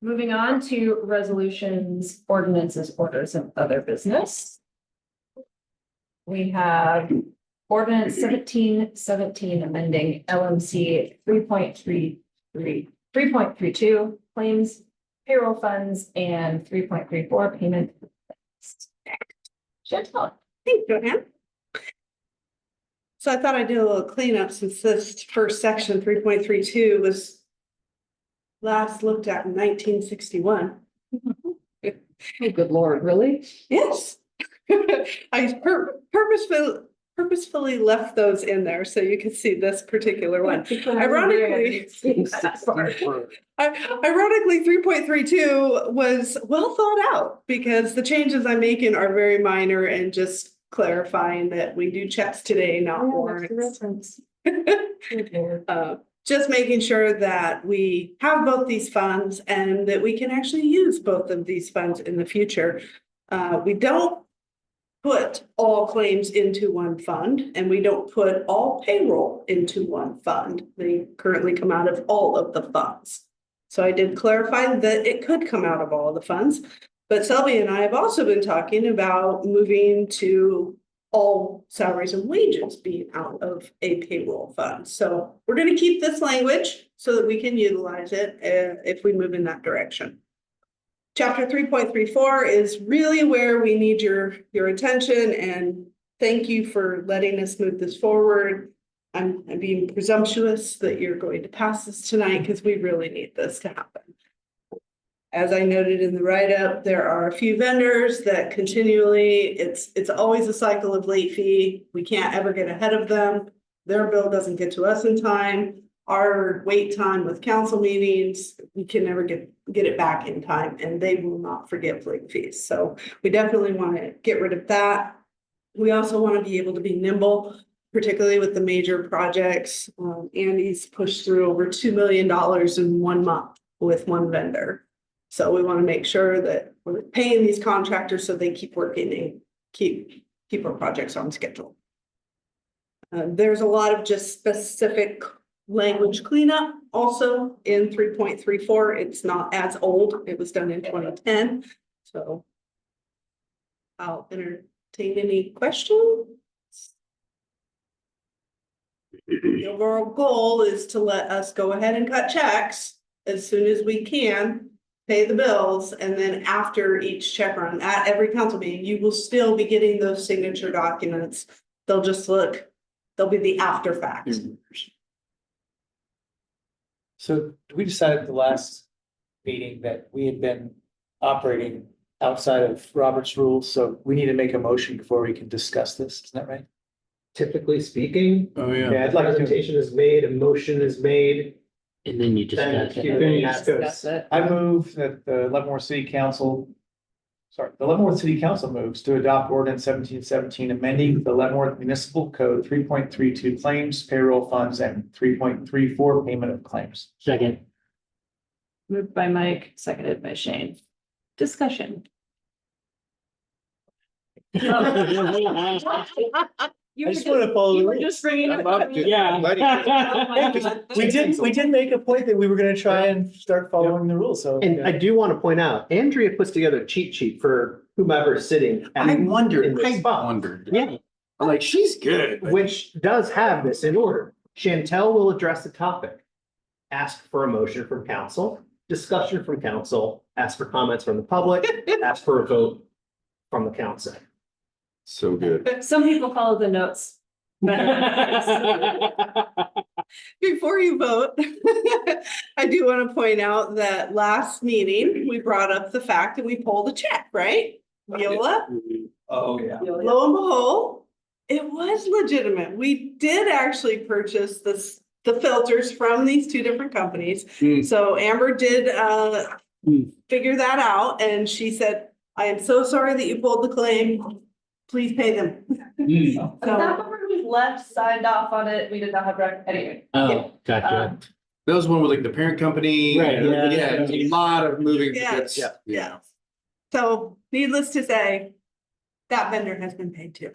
Moving on to resolutions, ordinances, orders, and other business. We have ordinance 1717 amending LMC 3.32 claims, payroll funds, and 3.34 payment. Chantal. Thank you, Joanne. So I thought I'd do a little cleanup since this first section, 3.32, was last looked at in 1961. Oh, good Lord, really? Yes. I purposefully left those in there so you could see this particular one. Ironically, 3.32 was well thought out because the changes I'm making are very minor and just clarifying that we do checks today, not warrants. Just making sure that we have both these funds and that we can actually use both of these funds in the future. We don't put all claims into one fund, and we don't put all payroll into one fund. They currently come out of all of the funds. So I did clarify that it could come out of all of the funds, but Selby and I have also been talking about moving to all salaries and wages being out of a payroll fund. So we're going to keep this language so that we can utilize it if we move in that direction. Chapter 3.34 is really where we need your attention, and thank you for letting us move this forward. I'm being presumptuous that you're going to pass this tonight because we really need this to happen. As I noted in the write-up, there are a few vendors that continually, it's always a cycle of late fee. We can't ever get ahead of them. Their bill doesn't get to us in time. Our wait time with council meetings, we can never get it back in time, and they will not forgive late fees. So we definitely want to get rid of that. We also want to be able to be nimble, particularly with the major projects. Andy's pushed through over $2 million in 1 month with one vendor. So we want to make sure that we're paying these contractors so they keep working and keep our projects on schedule. There's a lot of just specific language cleanup also in 3.34. It's not as old. It was done in 2010. So I'll entertain any questions. The overall goal is to let us go ahead and cut checks as soon as we can, pay the bills, and then after each check run at every council meeting, you will still be getting those signature documents. They'll be the after facts. So we decided at the last meeting that we had been operating outside of Robert's rules, so we need to make a motion before we can discuss this, isn't that right? Typically speaking, Oh, yeah. presentation is made, a motion is made. And then you Then discuss you it. discuss. I move that the Leavenworth City Council moves to adopt ordinance 1717, amending the Leavenworth Municipal Code 3.32 claims, payroll funds, and 3.34 payment of claims. Second. Moved by Mike, seconded by Shane. Discussion. I just want to follow the You were rules. just bringing it I'm up. up to- Yeah. We did make a point that we were gonna try and start following the rules, so. And I do want to point out, Andrea puts together a cheat sheet for whomever is sitting. in this spot. Yeah. I'm like, she's good. Which does have this in order. Chantel will address the topic. Ask for a motion from council, discussion from council, ask for comments from the public, ask for a vote from the council. So good. Some people follow the notes. Before you vote, I do want to point out that last meeting, we brought up the fact that we pulled a check, right? Viola, Oh, yeah. lo and behold, it was legitimate. We did actually purchase the filters from these two different companies. So Amber did figure that out, and she said, I am so sorry that you pulled the claim. Please pay them. Staff member who's left signed off on it. We did not have record anyway. Oh, gotcha. That was one with like the parent company. Right, yeah. Yeah, it's a lot of moving. Yeah. bits. Yeah. So needless to say, that vendor has been paid too.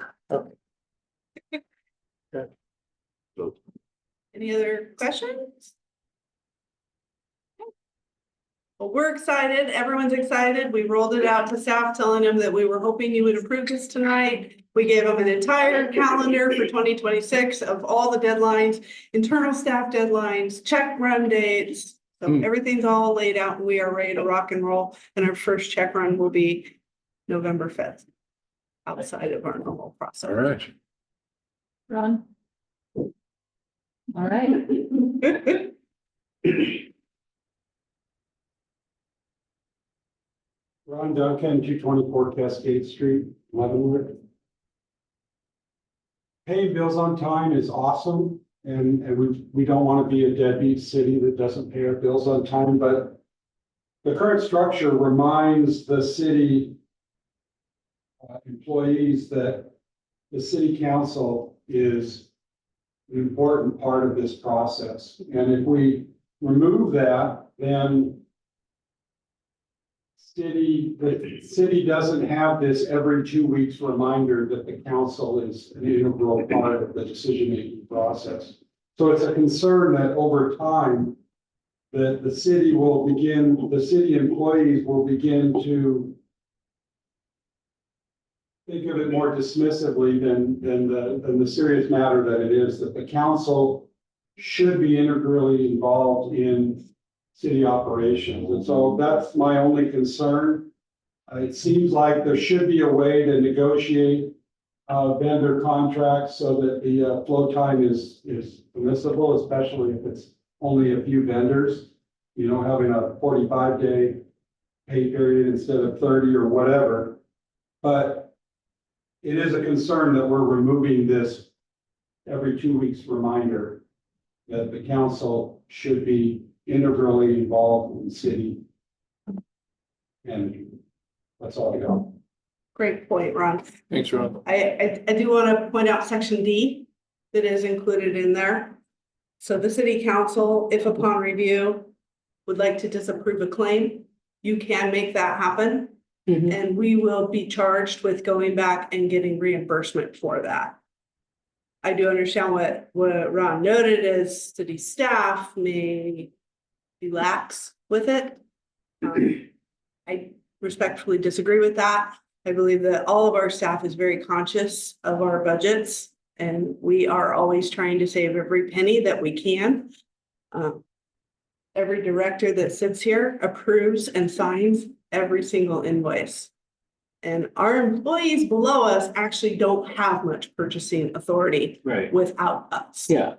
Any other questions? Well, we're excited. Everyone's excited. We rolled it out to staff, telling them that we were hoping you would approve this tonight. We gave them an entire calendar for 2026 of all the deadlines, internal staff deadlines, check run dates. So everything's all laid out and we are ready to rock and roll. And our first check run will be November 5th, outside of our normal process. All right. Ron? All right. Ron Duncan, 224 Cascade Street, Leavenworth. Paying bills on time is awesome, and we don't want to be a deadbeat city that doesn't pay our bills on time, but the current structure reminds the city employees that the city council is an important part of this process. And if we remove that, then the city doesn't have this every 2 weeks reminder that the council is an integral part of the decision-making process. So it's a concern that over time, that the city employees will begin to think of it more dismissively than the serious matter that it is, that the council should be integrally involved in city operations. And so that's my only concern. It seems like there should be a way to negotiate vendor contracts so that the flow time is permissible, especially if it's only a few vendors, you know, having a 45-day pay period instead of 30 or whatever. But it is a concern that we're removing this every 2 weeks reminder that the council should be integrally involved in the city. And that's all I got. Great point, Ron. Thanks, Ron. I do want to point out section D that is included in there. So the city council, if upon review, would like to disapprove a claim, you can make that happen. And we will be charged with going back and getting reimbursement for that. I do understand what Ron noted is city staff may be lax with it. I respectfully disagree with that. I believe that all of our staff is very conscious of our budgets, and we are always trying to save every penny that we can. Every director that sits here approves and signs every single invoice. And our employees below us actually don't have much purchasing authority Right. without us. Yeah.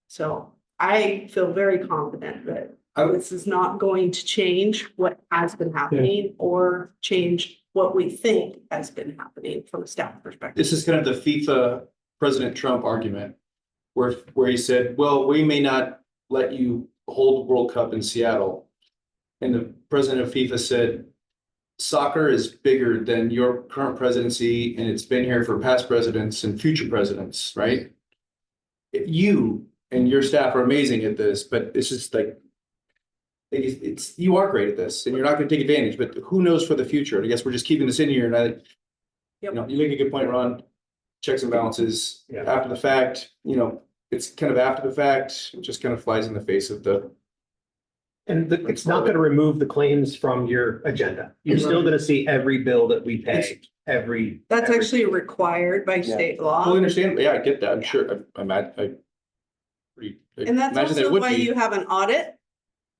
So I feel very confident that this is not going to change what has been happening or change what we think has been happening from a staff perspective. This is kind of the FIFA President Trump argument where he said, well, we may not let you hold World Cup in Seattle. And the president of FIFA said, soccer is bigger than your current presidency, and it's been here for past presidents and future presidents, right? You and your staff are amazing at this, but it's just like, you are great at this, and you're not going to take advantage, but who knows for the future? I guess we're just keeping this in here, and you make a good point, Ron. Checks and balances after the fact, it's kind of after the fact, it just kind of flies in the face of the. And it's not gonna remove the claims from your agenda. You're still gonna see every bill that we pay, That's actually required by state law. Fully understand, yeah, I get that, I'm sure, And that's imagine there also would why be. you have an audit.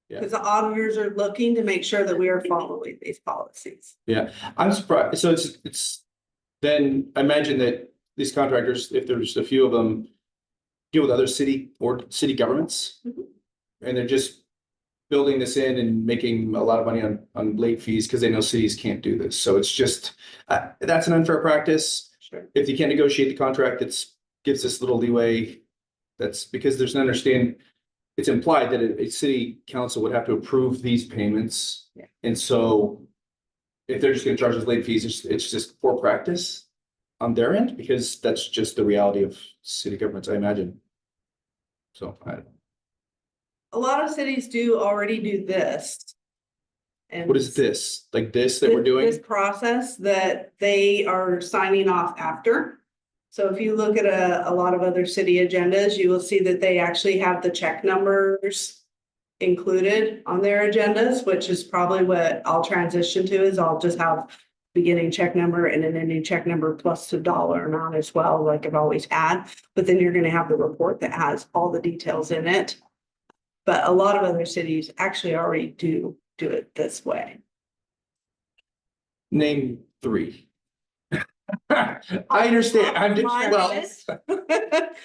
Yeah. Because the auditors are looking to make sure that we are following these policies. Yeah, I'm surprised, so it's, then I imagine that these contractors, if there's a few of them, deal with other city governments. And they're just building this in and making a lot of money on late fees because they know cities can't do this. So it's just, that's an unfair practice. Sure. If you can't negotiate the contract, gives us little leeway. That's because there's an understanding, it's implied that a city council would have to approve these payments. Yeah. And so if they're just gonna charge us late fees, it's just poor practice on their end, because that's just the reality of city governments, I imagine. So A lot of cities do already do this. And what is this? Like this that we're doing? This process that they are signing off after. So if you look at a lot of other city agendas, you will see that they actually have the check numbers included on their agendas, which is probably what I'll transition to, is I'll just have beginning check number and an ending check number plus the dollar amount as well, like I've always had. But then you're going to have the report that has all the details in it. But a lot of other cities actually already do it this way. Name 3. I understand. I'm just,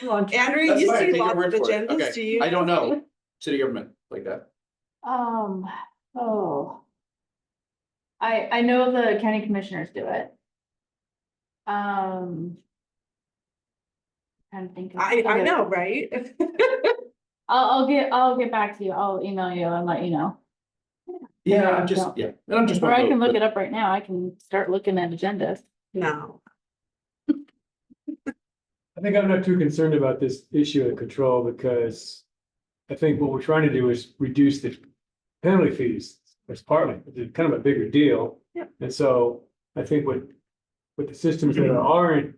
well. Andrew, That's you fine, see take your lots of word for it. agendas, Okay, do you? I don't know city government like that. I know the county commissioners do it. Trying to think. I know, right? I'll get back to you. I'll email you and let you know. Yeah, I'm just, yeah. And I'm just. Or I can look it up right now. I can start looking at agendas. No. I think I'm not too concerned about this issue of control because I think what we're trying to do is reduce the penalty fees. That's partly, it's kind of a bigger deal. Yeah. And so I think what the systems that are it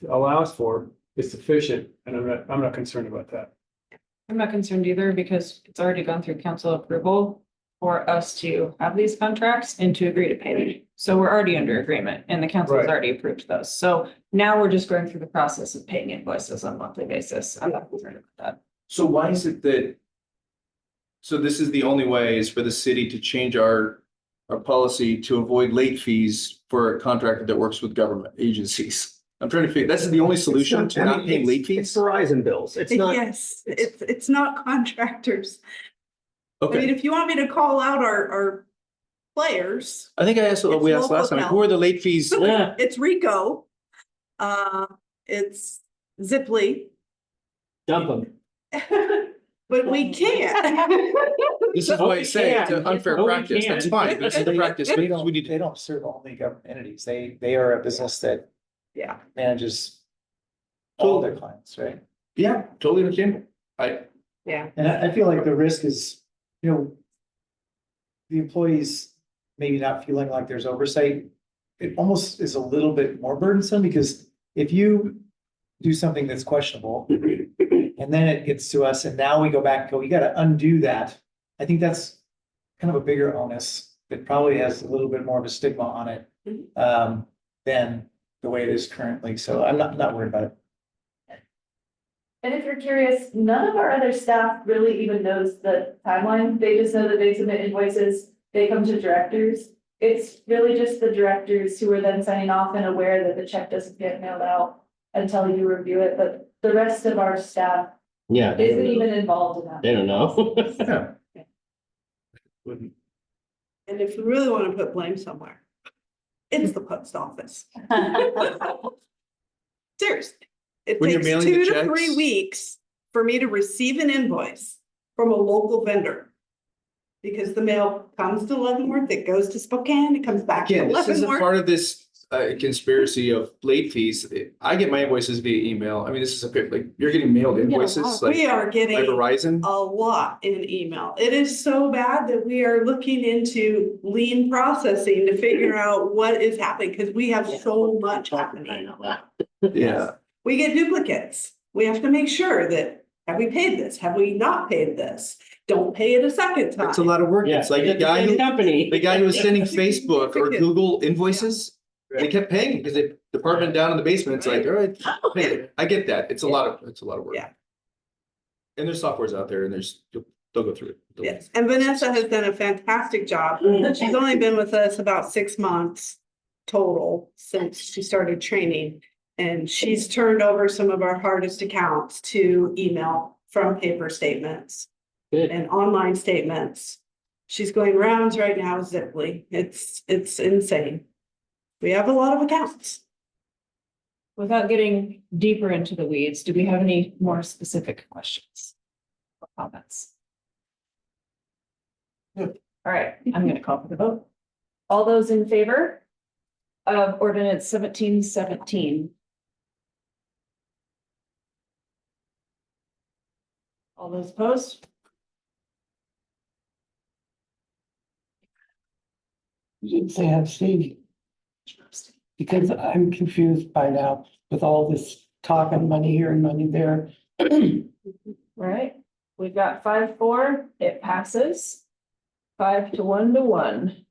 allows for is sufficient, and I'm not concerned about that. I'm not concerned either because it's already gone through council approval for us to have these contracts and to agree to pay them. So we're already under agreement and the council has Right. already approved those. So now we're just going through the process of paying invoices on a monthly basis. I'm not concerned about that. So why is it that? So this is the only way is for the city to change our policy to avoid late fees for a contractor that works with government agencies. I'm trying to figure, that's the only solution to not paying late It's fees? Verizon bills. It's not. Yes, it's not contractors. I mean, Okay, if you want me to call out our players, I think I asked, It's we asked last local time, who are the late fees? Yeah. it's Rico. It's Ziply, Dump them. but we can't. This is why I say it's an unfair No, we practice. That's can't. fine. This is the practice. They We need they to. don't serve only government entities. They are a business that Yeah. manages all their clients, right? Yeah, totally understand. Yeah. And I feel like the risk is, the employees maybe not feeling like there's oversight. It almost is a little bit more burdensome because if you do something that's questionable and then it gets to us and now we go back and go, you gotta undo that. I think that's kind of a bigger onus that probably has a little bit more of a stigma on it than the way it is currently. So I'm not worried about it. And if you're curious, none of our other staff really even knows the timeline. They just know that they submit invoices, they come to directors. It's really just the directors who are then signing off and aware that the check doesn't get mailed out until you review it, but the rest of our staff Yeah. they isn't don't know. even involved in that. They don't know. Wouldn't. And if we really want to put blame somewhere, it's the post office. Seriously. It When you're takes mailing the 2 to checks? 3 weeks for me to receive an invoice from a local vendor. Because the mail comes to Leavenworth, it goes to Spokane, it comes back to Again, this isn't Leavenworth. part of this conspiracy of late fees. I get my invoices via email. I mean, this is like, you're getting mailed invoices like We are by getting Verizon. a lot in email. It is so bad that we are looking into lean processing to figure out what is happening, because we have so much happening. Yeah. We get duplicates. We have to make sure that, have we paid this? Have we not paid this? Don't pay it a second time. It's a lot of work. Yeah, It's like the guy who, company. the guy who was sending It's Facebook or significant. Google invoices. They kept paying because the department down in the basement, it's like, all right, pay it. I get that. It's a lot of work. Yeah. And there's softwares out there and they'll go through it. Yes, and Vanessa has done a fantastic job. She's only been with us about 6 months total since she started training. And she's turned over some of our hardest accounts to email from paper statements Good. and online statements. She's going rounds right now with Ziply. It's insane. We have a lot of accounts. Without getting deeper into the weeds, do we have any more specific questions or comments? All right, I'm gonna call for the vote. All those in favor of ordinance 1717? All those opposed? You didn't say abstaining. Because I'm confused by now with all this talk and money here and money there. All right, we've got 5-4, it passes. 5 to 1 to 1.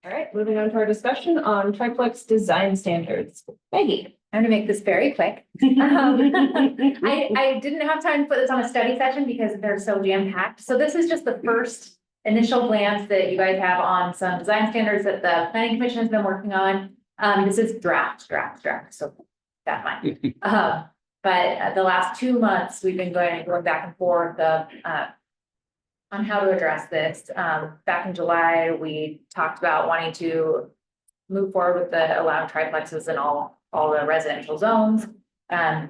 All right, moving on to our discussion on triplex design standards. Maggie. I'm gonna make this very quick. I didn't have time to put this on a study session because they're so jam-packed. So this is just the first initial glance that you guys have on some design standards that the planning commission has been working on. This is draft, so that's fine. But the last 2 months, we've been going back and forth on how to address this. Back in July, we talked about wanting to move forward with the allowing triplexes in all the residential zones. And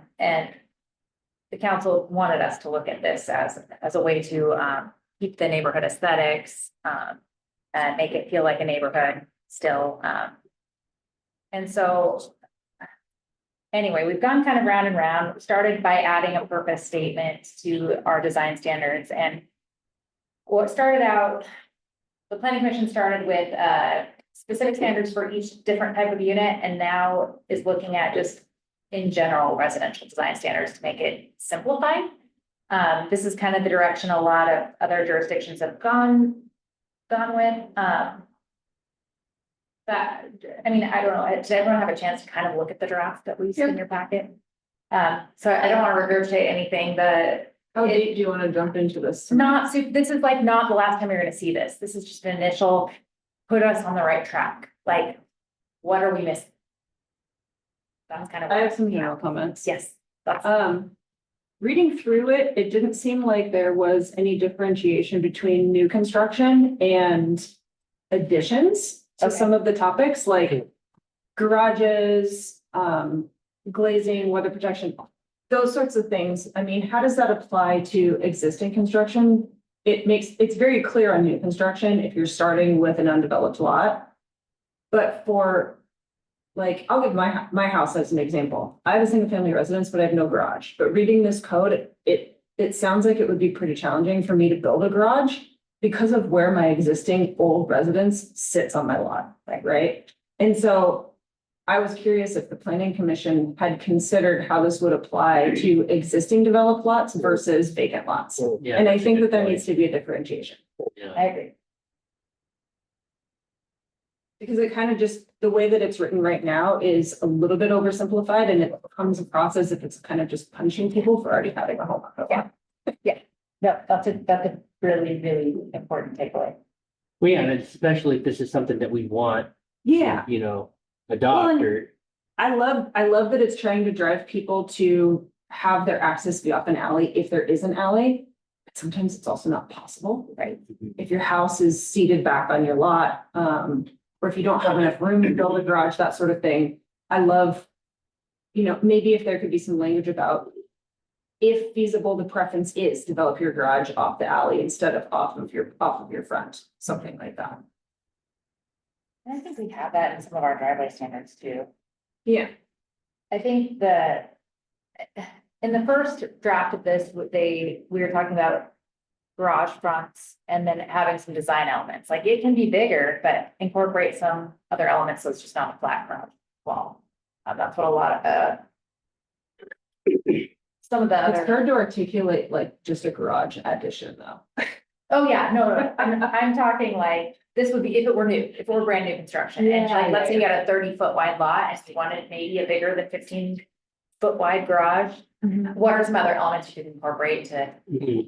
the council wanted us to look at this as a way to keep the neighborhood aesthetics and make it feel like a neighborhood still. And so anyway, we've gone kind of round and round. We started by adding a purpose statement to our design standards, and what started out, the planning commission started with specific standards for each different type of unit, and now is looking at just in general residential design standards to make it simplified. This is kind of the direction a lot of other jurisdictions have gone with. That, I mean, I don't know, did everyone have a chance to kind of look at the draft that we see in your packet? So I don't want to regurgitate anything, but How deep do you want to jump into this? not super, this is like not the last time you're gonna see this. This is just an initial, put us on the right track. Like, what are we missing? That's kind of. I have some general comments. Yes. That's. Reading through it, it didn't seem like there was any differentiation between new construction and additions to Okay. some of the topics, like garages, glazing, weather protection, those sorts of things. I mean, how does that apply to existing construction? It's very clear on new construction if you're starting with an undeveloped lot. But for, like, I'll give my house as an example. I have a single family residence, but I have no garage. But reading this code, it sounds like it would be pretty challenging for me to build a garage because of where my existing old residence sits on my lot, right? And so I was curious if the planning commission had considered how this would apply to existing developed lots versus vacant lots. Yeah, And I that's a think good that there point. needs to be a differentiation. Yeah. I agree. Because it kind of just, the way that it's written right now is a little bit oversimplified, and it comes across as if it's kind of just punishing people for already having a home. Yeah. No, that's a really, really important takeaway. Well, yeah, and especially if this is something that we want, Yeah, you know, adopt or. I love that it's trying to drive people to have their access be off an alley if there is an alley. But sometimes it's also not possible, right? If your house is seated back on your lot, or if you don't have enough room to build a garage, that sort of thing. I love, maybe if there could be some language about if feasible, the preference is develop your garage off the alley instead of off of your front, something like that. And I think we have that in some of our driveway standards too. Yeah. I think in the first draft of this, we were talking about garage fronts and then having some design elements. Like, it can be bigger, but incorporate some other elements, so it's just not a flat garage wall. That's what a lot of some of the It's other. hard to articulate like just a garage addition though. Oh, yeah, no, I'm talking like, this would be if it were new, if it were brand new construction, and Yeah, like, let's say yeah, you got a 30-foot wide lot, and you wanted maybe a bigger than 15-foot wide garage. What are some other elements you could incorporate to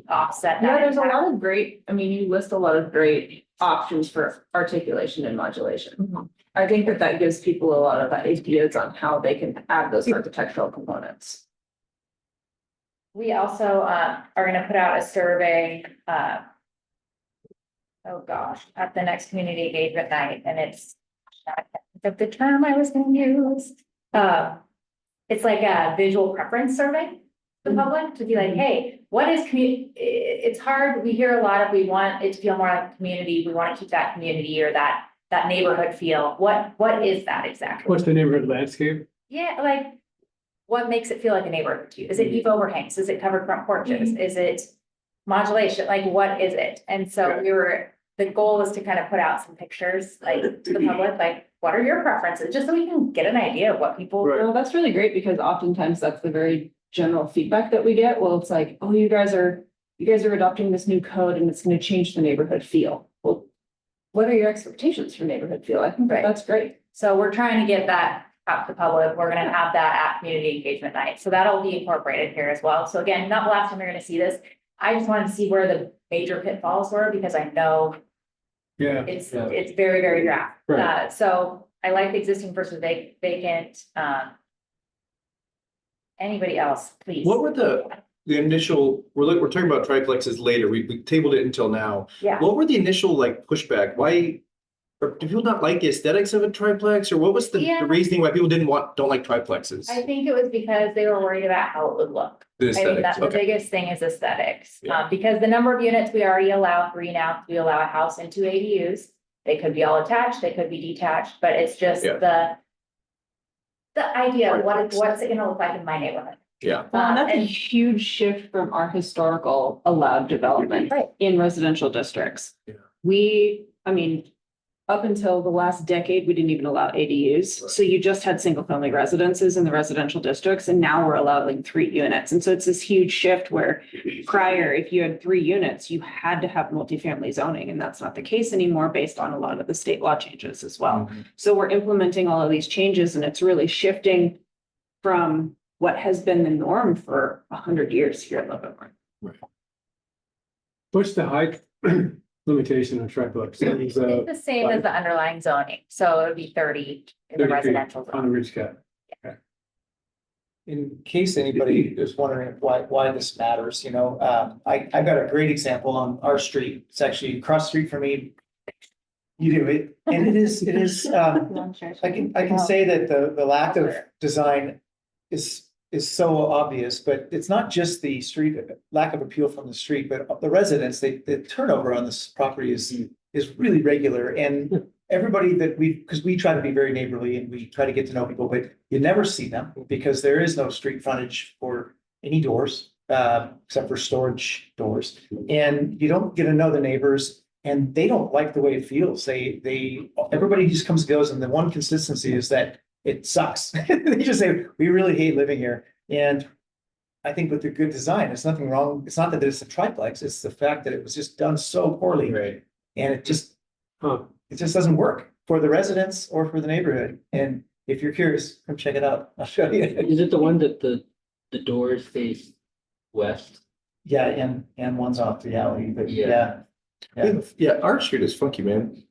offset that? Yeah, there's a impact? lot of great, you list a lot of great options for articulation and modulation. I think that gives people a lot of ideas on how they can add those architectural components. We also are gonna put out a survey, oh gosh, at the next community engagement night, and it's not the term I was gonna use. It's like a visual preference survey for the public to be like, hey, what is it's hard, we hear a lot of, we want it to feel more like a community, we want to keep that community or that neighborhood feel. What is that exactly? What's the neighborhood landscape? Yeah, like, what makes it feel like a neighborhood to you? Is it eave overhangs? Is it covered front porches? Is it modulation? Like, what is it? And so the goal is to kind of put out some pictures, like, to the public, like, what are your preferences? Just so we can get an idea of what people. Right. Well, that's really great because oftentimes that's the very general feedback that we get. Well, it's like, oh, you guys are adopting this new code and it's going to change the neighborhood feel. Well, what are your expectations for neighborhood feel? I think that's great. So we're trying to get that out to the public. We're gonna have that at community engagement night. So that'll be incorporated here as well. So again, not the last time you're gonna see this. I just wanted to see where the major pitfalls were because I know Yeah. it's very, very draft. Right. So I like the existing versus vacant. Anybody else, please? What were the initial, we're talking about triplexes later, we tabled it until now. Yeah. What were the initial like pushback? Why, or do people not like the aesthetics of a triplex, or what was the Yeah. reasoning why people don't like triplexes? I think it was because they were worried about how it would look. The I think aesthetics, that's the okay. biggest thing is aesthetics, Yeah. because the number of units we already allow 3 now, we allow a house and 2 ADUs. They could be all attached, they could be detached, but it's just Yeah. the idea of what's it gonna look like in my neighborhood. Yeah. Well, and that's a And- huge shift from our historical allowed development Right. in residential districts. Yeah. We, I mean, up until the last decade, we didn't even allow ADUs. So you just had single family residences in the residential districts, and now we're allowing 3 units. And so it's this huge shift where prior, if you had 3 units, you had to have multifamily zoning, and that's not the case anymore based on a lot of the state law changes as well. So we're implementing all of these changes, and it's really shifting from what has been the norm for 100 years here in Livermore. What's the height limitation on triplex? It's the same as the underlying zoning, so it would be 30 in the 30 feet residential on zone. the ridge cap. In case anybody is wondering why this matters, I've got a great example on our street. It's actually across the street from me. You do it, and it is, I can say that the lack of design is so obvious, but it's not just the street, lack of appeal from the street, but the residents, the turnover on this property is really regular. And everybody that because we try to be very neighborly and we try to get to know people, but you never see them because there is no street frontage for any doors, except for storage doors. And you don't get to know the neighbors, and they don't like the way it feels. Everybody just comes and goes, and the one consistency is that it sucks. They just say, we really hate living here. And I think with the good design, there's nothing wrong. It's not that it's a triplex, it's the fact that it was just done so poorly. Right. And it just doesn't work for the residents or for the neighborhood. And if you're curious, come check it out. I'll show you. Is it the one that the doors face west? Yeah, and one's off the alley, but Yeah. Yeah, our street is funky, man.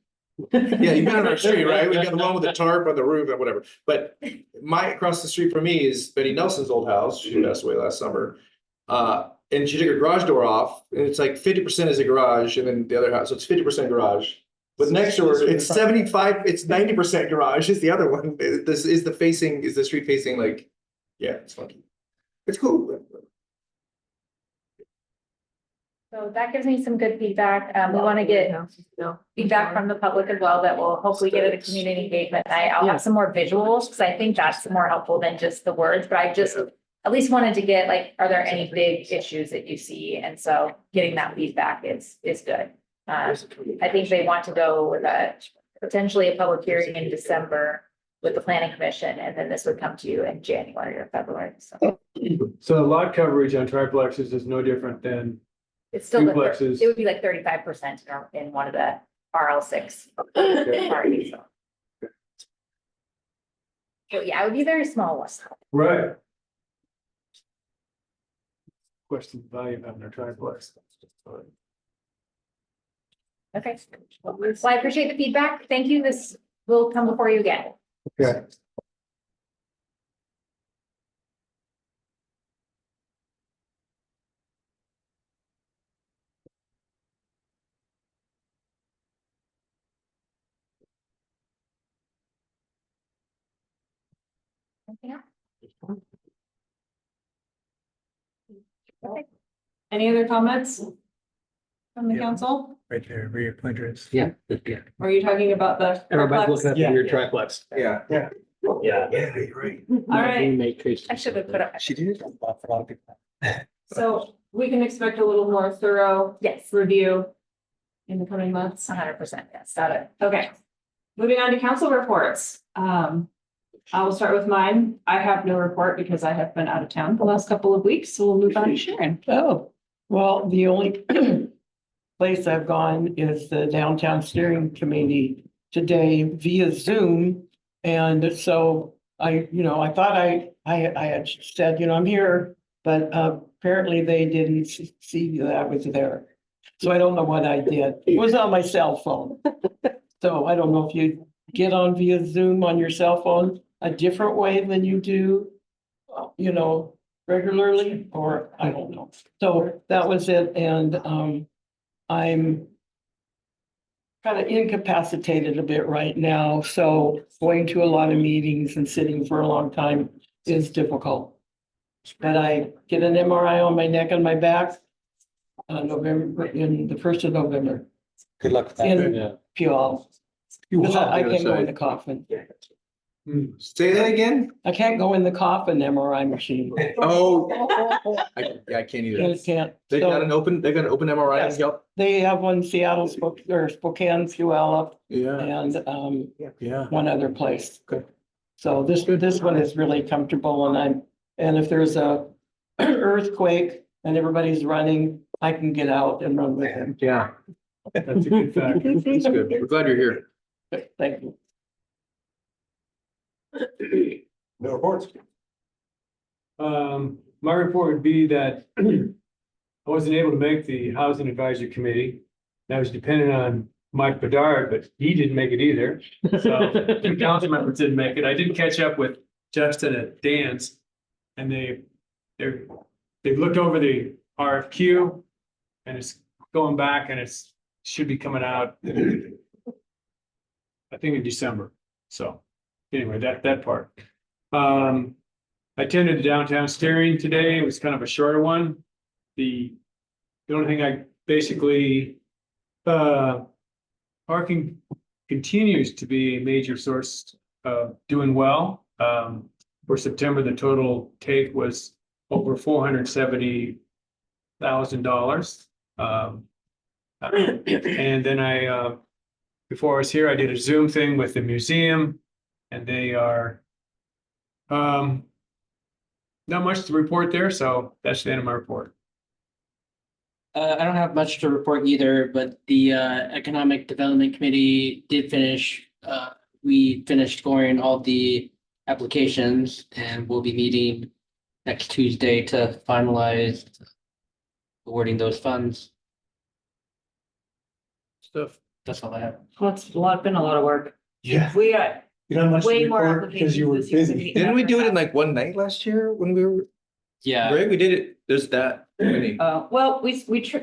Yeah, you've been on our street, right? We got the one with the tarp on the roof and whatever. But across the street from me is Betty Nelson's old house. She passed away last summer. And she took her garage door off, and it's like 50% is a garage, and then the other house, so it's 50% garage. But next door, it's 75, it's 90% garage is the other one. This is the street facing like, yeah, it's funky. It's cool. So that gives me some good feedback. We want to get feedback from the public as well that will hopefully get at a community engagement night. I'll have some more visuals because I think that's more helpful than just the words, but I just at least wanted to get are there any big issues that you see? And so getting that feedback is good. I think they want to go with potentially a public hearing in December with the planning commission, and then this would come to you in January or February. So So the lot coverage on triplexes is no different than it's still, duplexes. it would be like 35% in one of the RL6 parties. So yeah, it would be very small ones. Right. Question the value of having a triplex. Okay. Well, I appreciate the feedback. Thank you. This will come before you again. Okay. Anything else? Any other comments from the Yeah. council? Right there, where your pointer is. Yeah. Or are you talking about the? Everybody's looking at the Yeah. weird triplex. Yeah. Yeah. Yeah, you're right. All right, I should have put up. She did a lot for a lot of people. so we can expect a little more thorough Yes, review in the coming months. 100%. Yes. Got it. Okay. Moving on to council reports. I will start with mine. I have no report because I have been out of town the last couple of weeks, so we'll move on to Sharon. Oh, well, the only place I've gone is the Downtown Steering Committee today via Zoom. And so I thought I had said, I'm here, but apparently they didn't see that I was there. So I don't know what I did. It was on my cell phone. So I don't know if you get on via Zoom on your cell phone a different way than you do, regularly, or I don't know. So that was it. And I'm kind of incapacitated a bit right now. So going to a lot of meetings and sitting for a long time is difficult. But I get an MRI on my neck and my back in the 1st of November. Good luck with that. In Puyallup. Because I can't go in the coffin. Say that again? I can't go in the coffin MRI machine. Oh, I can't either. You can't. They got So they got an open MRI in Yes. Yelp? they have one Seattle, Spokane, Puyallup, Yeah, and yeah. one other place. Good. So this one is really comfortable, and if there's a earthquake and everybody's running, I can get out and run with him. Yeah, That's a good fact. that's good. We're glad you're here. Thank you. No reports. My report would be that I wasn't able to make the Housing Advisory Committee. I was dependent on Mike Bedard, but he didn't make it either. So two council members didn't make it. I did catch up with Justin at Dan's. And they've looked over the RFQ and it's going back and should be coming out, I think in December. So anyway, that part. I attended the downtown steering today. It was kind of a shorter one. The only thing I basically, parking continues to be a major source of doing well. For September, the total take was over $470,000. And then before I was here, I did a Zoom thing with the museum, and they are not much to report there, so that's the end of my report. I don't have much to report either, but the Economic Development Committee did finish. We finished scoring all the applications and we'll be meeting next Tuesday to finalize awarding those funds. Stuff. That's all I have. Well, it's been a lot of work. Yeah. We got You don't have much to way more report because applications you were this year than busy. we Didn't we ever do it in have. like one night last year when we were, Yeah, right? We did it, there's that many. Well, we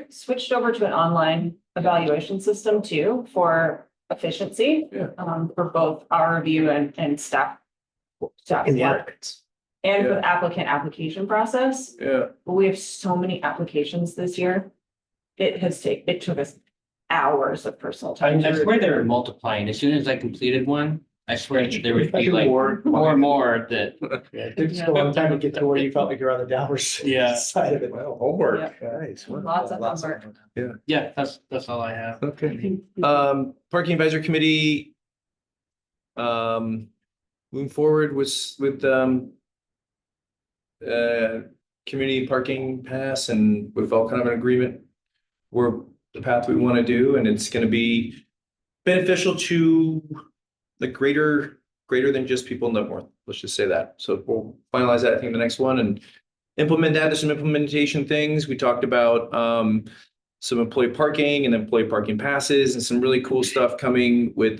switched over to an online evaluation system too for efficiency. Yeah. For both our review and staff. In the work. applicants. And for Yeah. the applicant application process, Yeah, but we have so many applications this year. It took us hours of personal I time. to swear they were review. multiplying. As soon as I completed one, I swear that there would be like More. more that. Yeah, it took just a long time to get to where you felt like you're on the downward Yeah. side of it. well, homework. Yeah. Nice. Lots of homework. Yeah, that's all I have. Okay. Parking Advisory Committee. Moving forward with community parking pass, and we've all kind of an agreement. We're the path we want to do, and it's gonna be beneficial to the greater than just people in Leavenworth. Let's just say that. So we'll finalize that, I think, the next one and implement that. There's some implementation things. We talked about some employee parking and employee parking passes and some really cool stuff coming with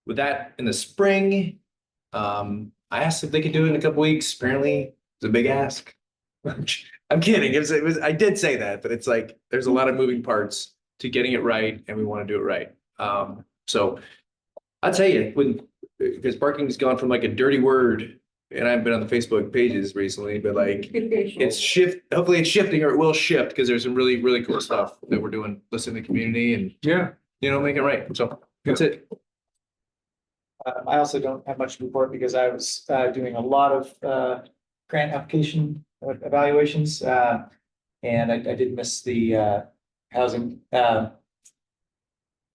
that in the spring. I asked if they could do it in a couple weeks. Apparently it's a big ask. I'm kidding. It was, I did say that, but it's like, there's a lot of moving parts to getting it right and we want to do it right. So I'll tell you, because parking's gone from like a dirty word, and I've been on the Facebook pages recently, but like hopefully it's shifting, or it will shift, because there's some really, really cool stuff that we're doing, listening to the community and, Yeah. make it right. So that's it. I also don't have much to report because I was doing a lot of grant application evaluations. And I did miss the housing.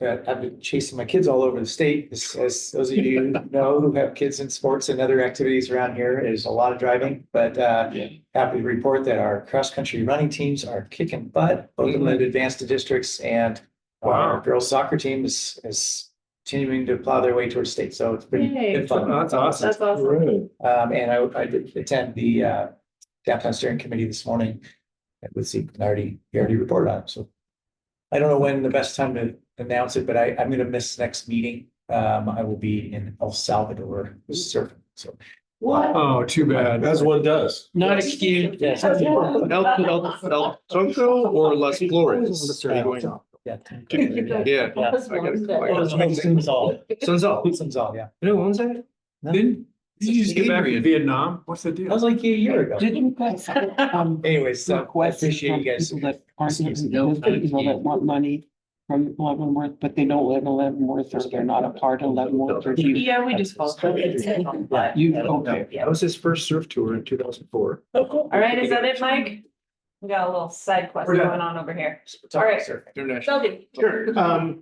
I've been chasing my kids all over the state, as those of you know who have kids in sports and other activities around here. There's a lot of driving, but happy to report that our cross-country running teams are kicking butt, both of them advanced to districts, and our girls soccer team is continuing to plow their way towards state. So it's been fun. That's awesome. That's awesome. And I did attend the downtown steering committee this morning with Zeke, and he already reported on it. So I don't know when the best time to announce it, but I'm going to miss next meeting. I will be in El Salvador surfing. So What? Oh, too bad. As one does. Not excused. El Tronco or Las Flores? Are you going? yeah. Yeah. Sunzal. Sunzal. Yeah. You know who owns that? Didn't you just get back Adrian. from Vietnam? What's the That deal? was like a year ago. Did you guys, Anyways, so I request appreciate you guys. people that aren't, No, people that want money from Leavenworth, but they don't live in Leavenworth, or they're not a part of Leavenworth, or do you? Yeah, we just both. You, okay. That was his first surf tour in 2004. All right, is that it, Mike? We got a little side quest We're done. going on over here. All right. Sheldon. Sure.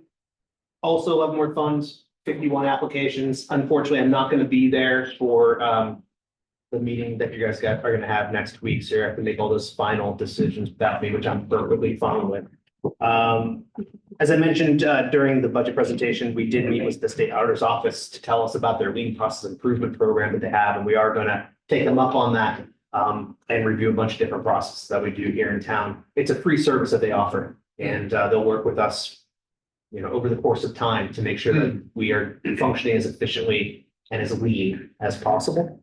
Also Leavenworth Funds, 51 applications. Unfortunately, I'm not going to be there for, the meeting that you guys are going to have next week. So you have to make all those final decisions without me, which I'm perfectly fine with. As I mentioned, during the budget presentation, we did meet with the state auditor's office to tell us about their lien process improvement program that they have, and we are going to take them up on that. And review a bunch of different processes that we do here in town. It's a free service that they offer, and they'll work with us, over the course of time to make sure that we are functioning as efficiently and as lean as possible.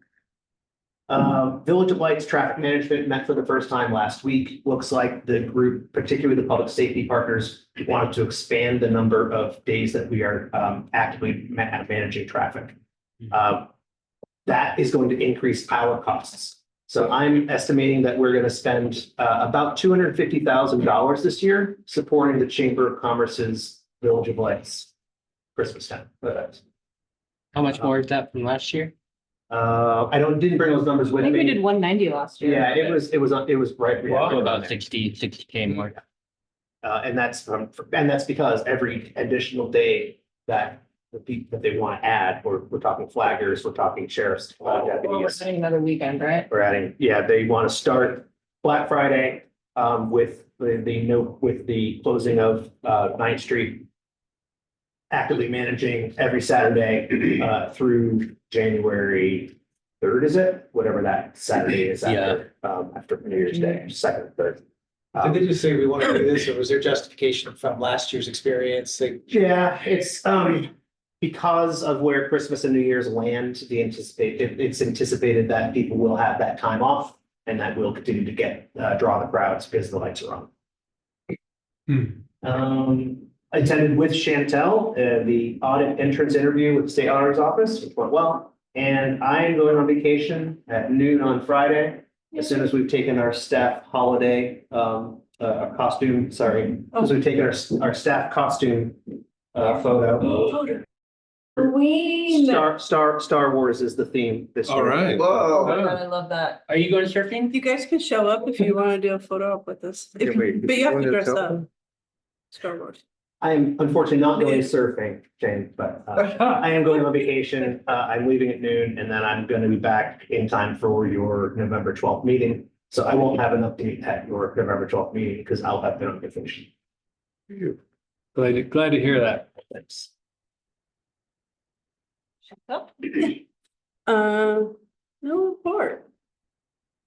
Village of Lights Traffic Management met for the first time last week. Looks like the group, particularly the public safety partners, wanted to expand the number of days that we are actively managing traffic. That is going to increase our costs. So I'm estimating that we're going to spend about $250,000 this year supporting the Chamber of Commerce's Village of Lights Christmas time. How much more is that from last year? Didn't bring those numbers I with think we me. did 190 last year. Yeah, it was right. So about 60K more. And that's because every additional day that that they want to add, we're talking flaggers, we're talking sheriffs. Well, we're deputies. adding another weekend, right? We're adding, they want to start Black Friday with the closing of 9th Street. Actively managing every Saturday through January 3rd, is it? Whatever that Saturday is after New Year's Day, 2nd, 3rd. Did they just say we want to do this, or was there justification from last year's experience? Yeah, it's because of where Christmas and New Year's land, it's anticipated that people will have that time off and that will continue to draw the crowds because the lights are on. Attended with Chantel, the audit entrance interview with the state auditor's office, which went well. And I am going on vacation at noon on Friday, as soon as we've taken our staff holiday, costume, as we've taken our staff costume photo. Star Wars is the theme this year. All right. Oh my God, I love that. Are you going surfing? You guys can show up if you want to do a photo op with us. But you have to dress up. Star Wars. I am unfortunately not going surfing, Jane, but I am going on vacation. I'm leaving at noon, and then I'm going to be back in time for your November 12th meeting. So I won't have an update at your November 12th meeting because I'll have been on vacation. Glad to hear that. Thanks. No report.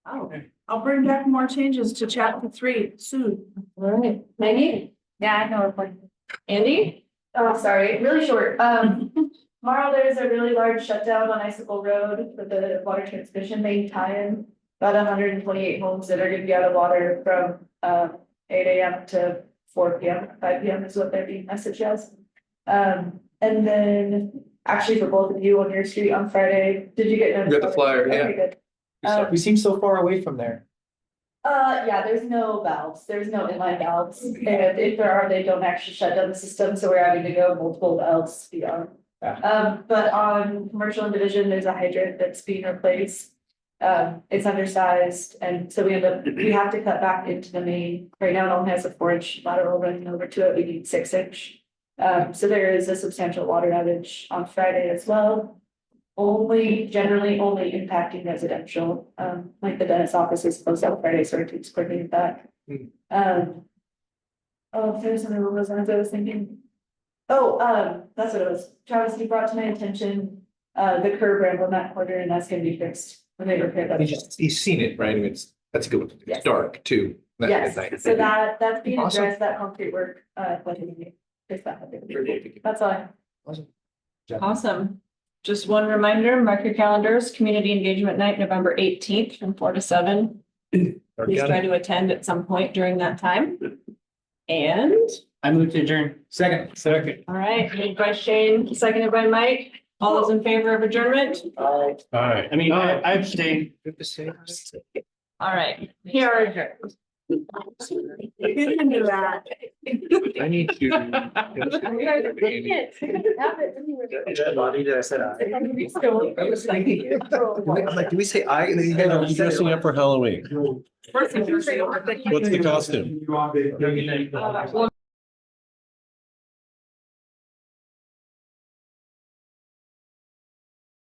Oh, I'll bring back more changes to chapter 3 soon. all right. Maggie, Yeah, I know. Andy? Oh, sorry, really short. Tomorrow there's a really large shutdown on Icicle Road for the water transmission main tie-in. About 128 homes that are gonna be out of water from 8 AM to 4 PM, 5 PM is what they're being messaged as. And then actually for both of you on your street on Friday, did you get notified? Got the flyer, yeah. Okay, good. We seem so far away from there. Yeah, there's no valves, there's no inline valves, and if there are, they don't actually shut down the system, so we're having to go multiple valves beyond. But on commercial and division, there's a hydrant that's being replaced. It's undersized, and so we have to cut back into the main. Right now, it only has a 4-inch lateral running over to it, we need 6-inch. So there is a substantial water outage on Friday as well. Generally only impacting residential, like the dentist office is closed out Friday, so it takes coordinating that. If there's another one I was thinking. That's what it was. Travis, you brought to my attention, the curb ramp on that corner, and that's gonna be fixed when they repair that. He's seen it, right? I mean, that's a good one. It's Yes. dark too. Not Yes, at night. so that's being Awesome. addressed, that concrete work, that's all. Awesome. Just one reminder, mark your calendars, community engagement night, November 18th from 4 to 7. Please try to attend at some point during that time. And, I moved to adjourn. Second. all right, moved by Shane, seconded by Mike. All those in favor of adjournment? All right. I mean, I abstained. All right, here are adjourned. Get into that. I need to. I said aye. I'm like, do we say aye? And then you Hey, guys are you dressing up for Halloween? First thing you're saying, What's the costume?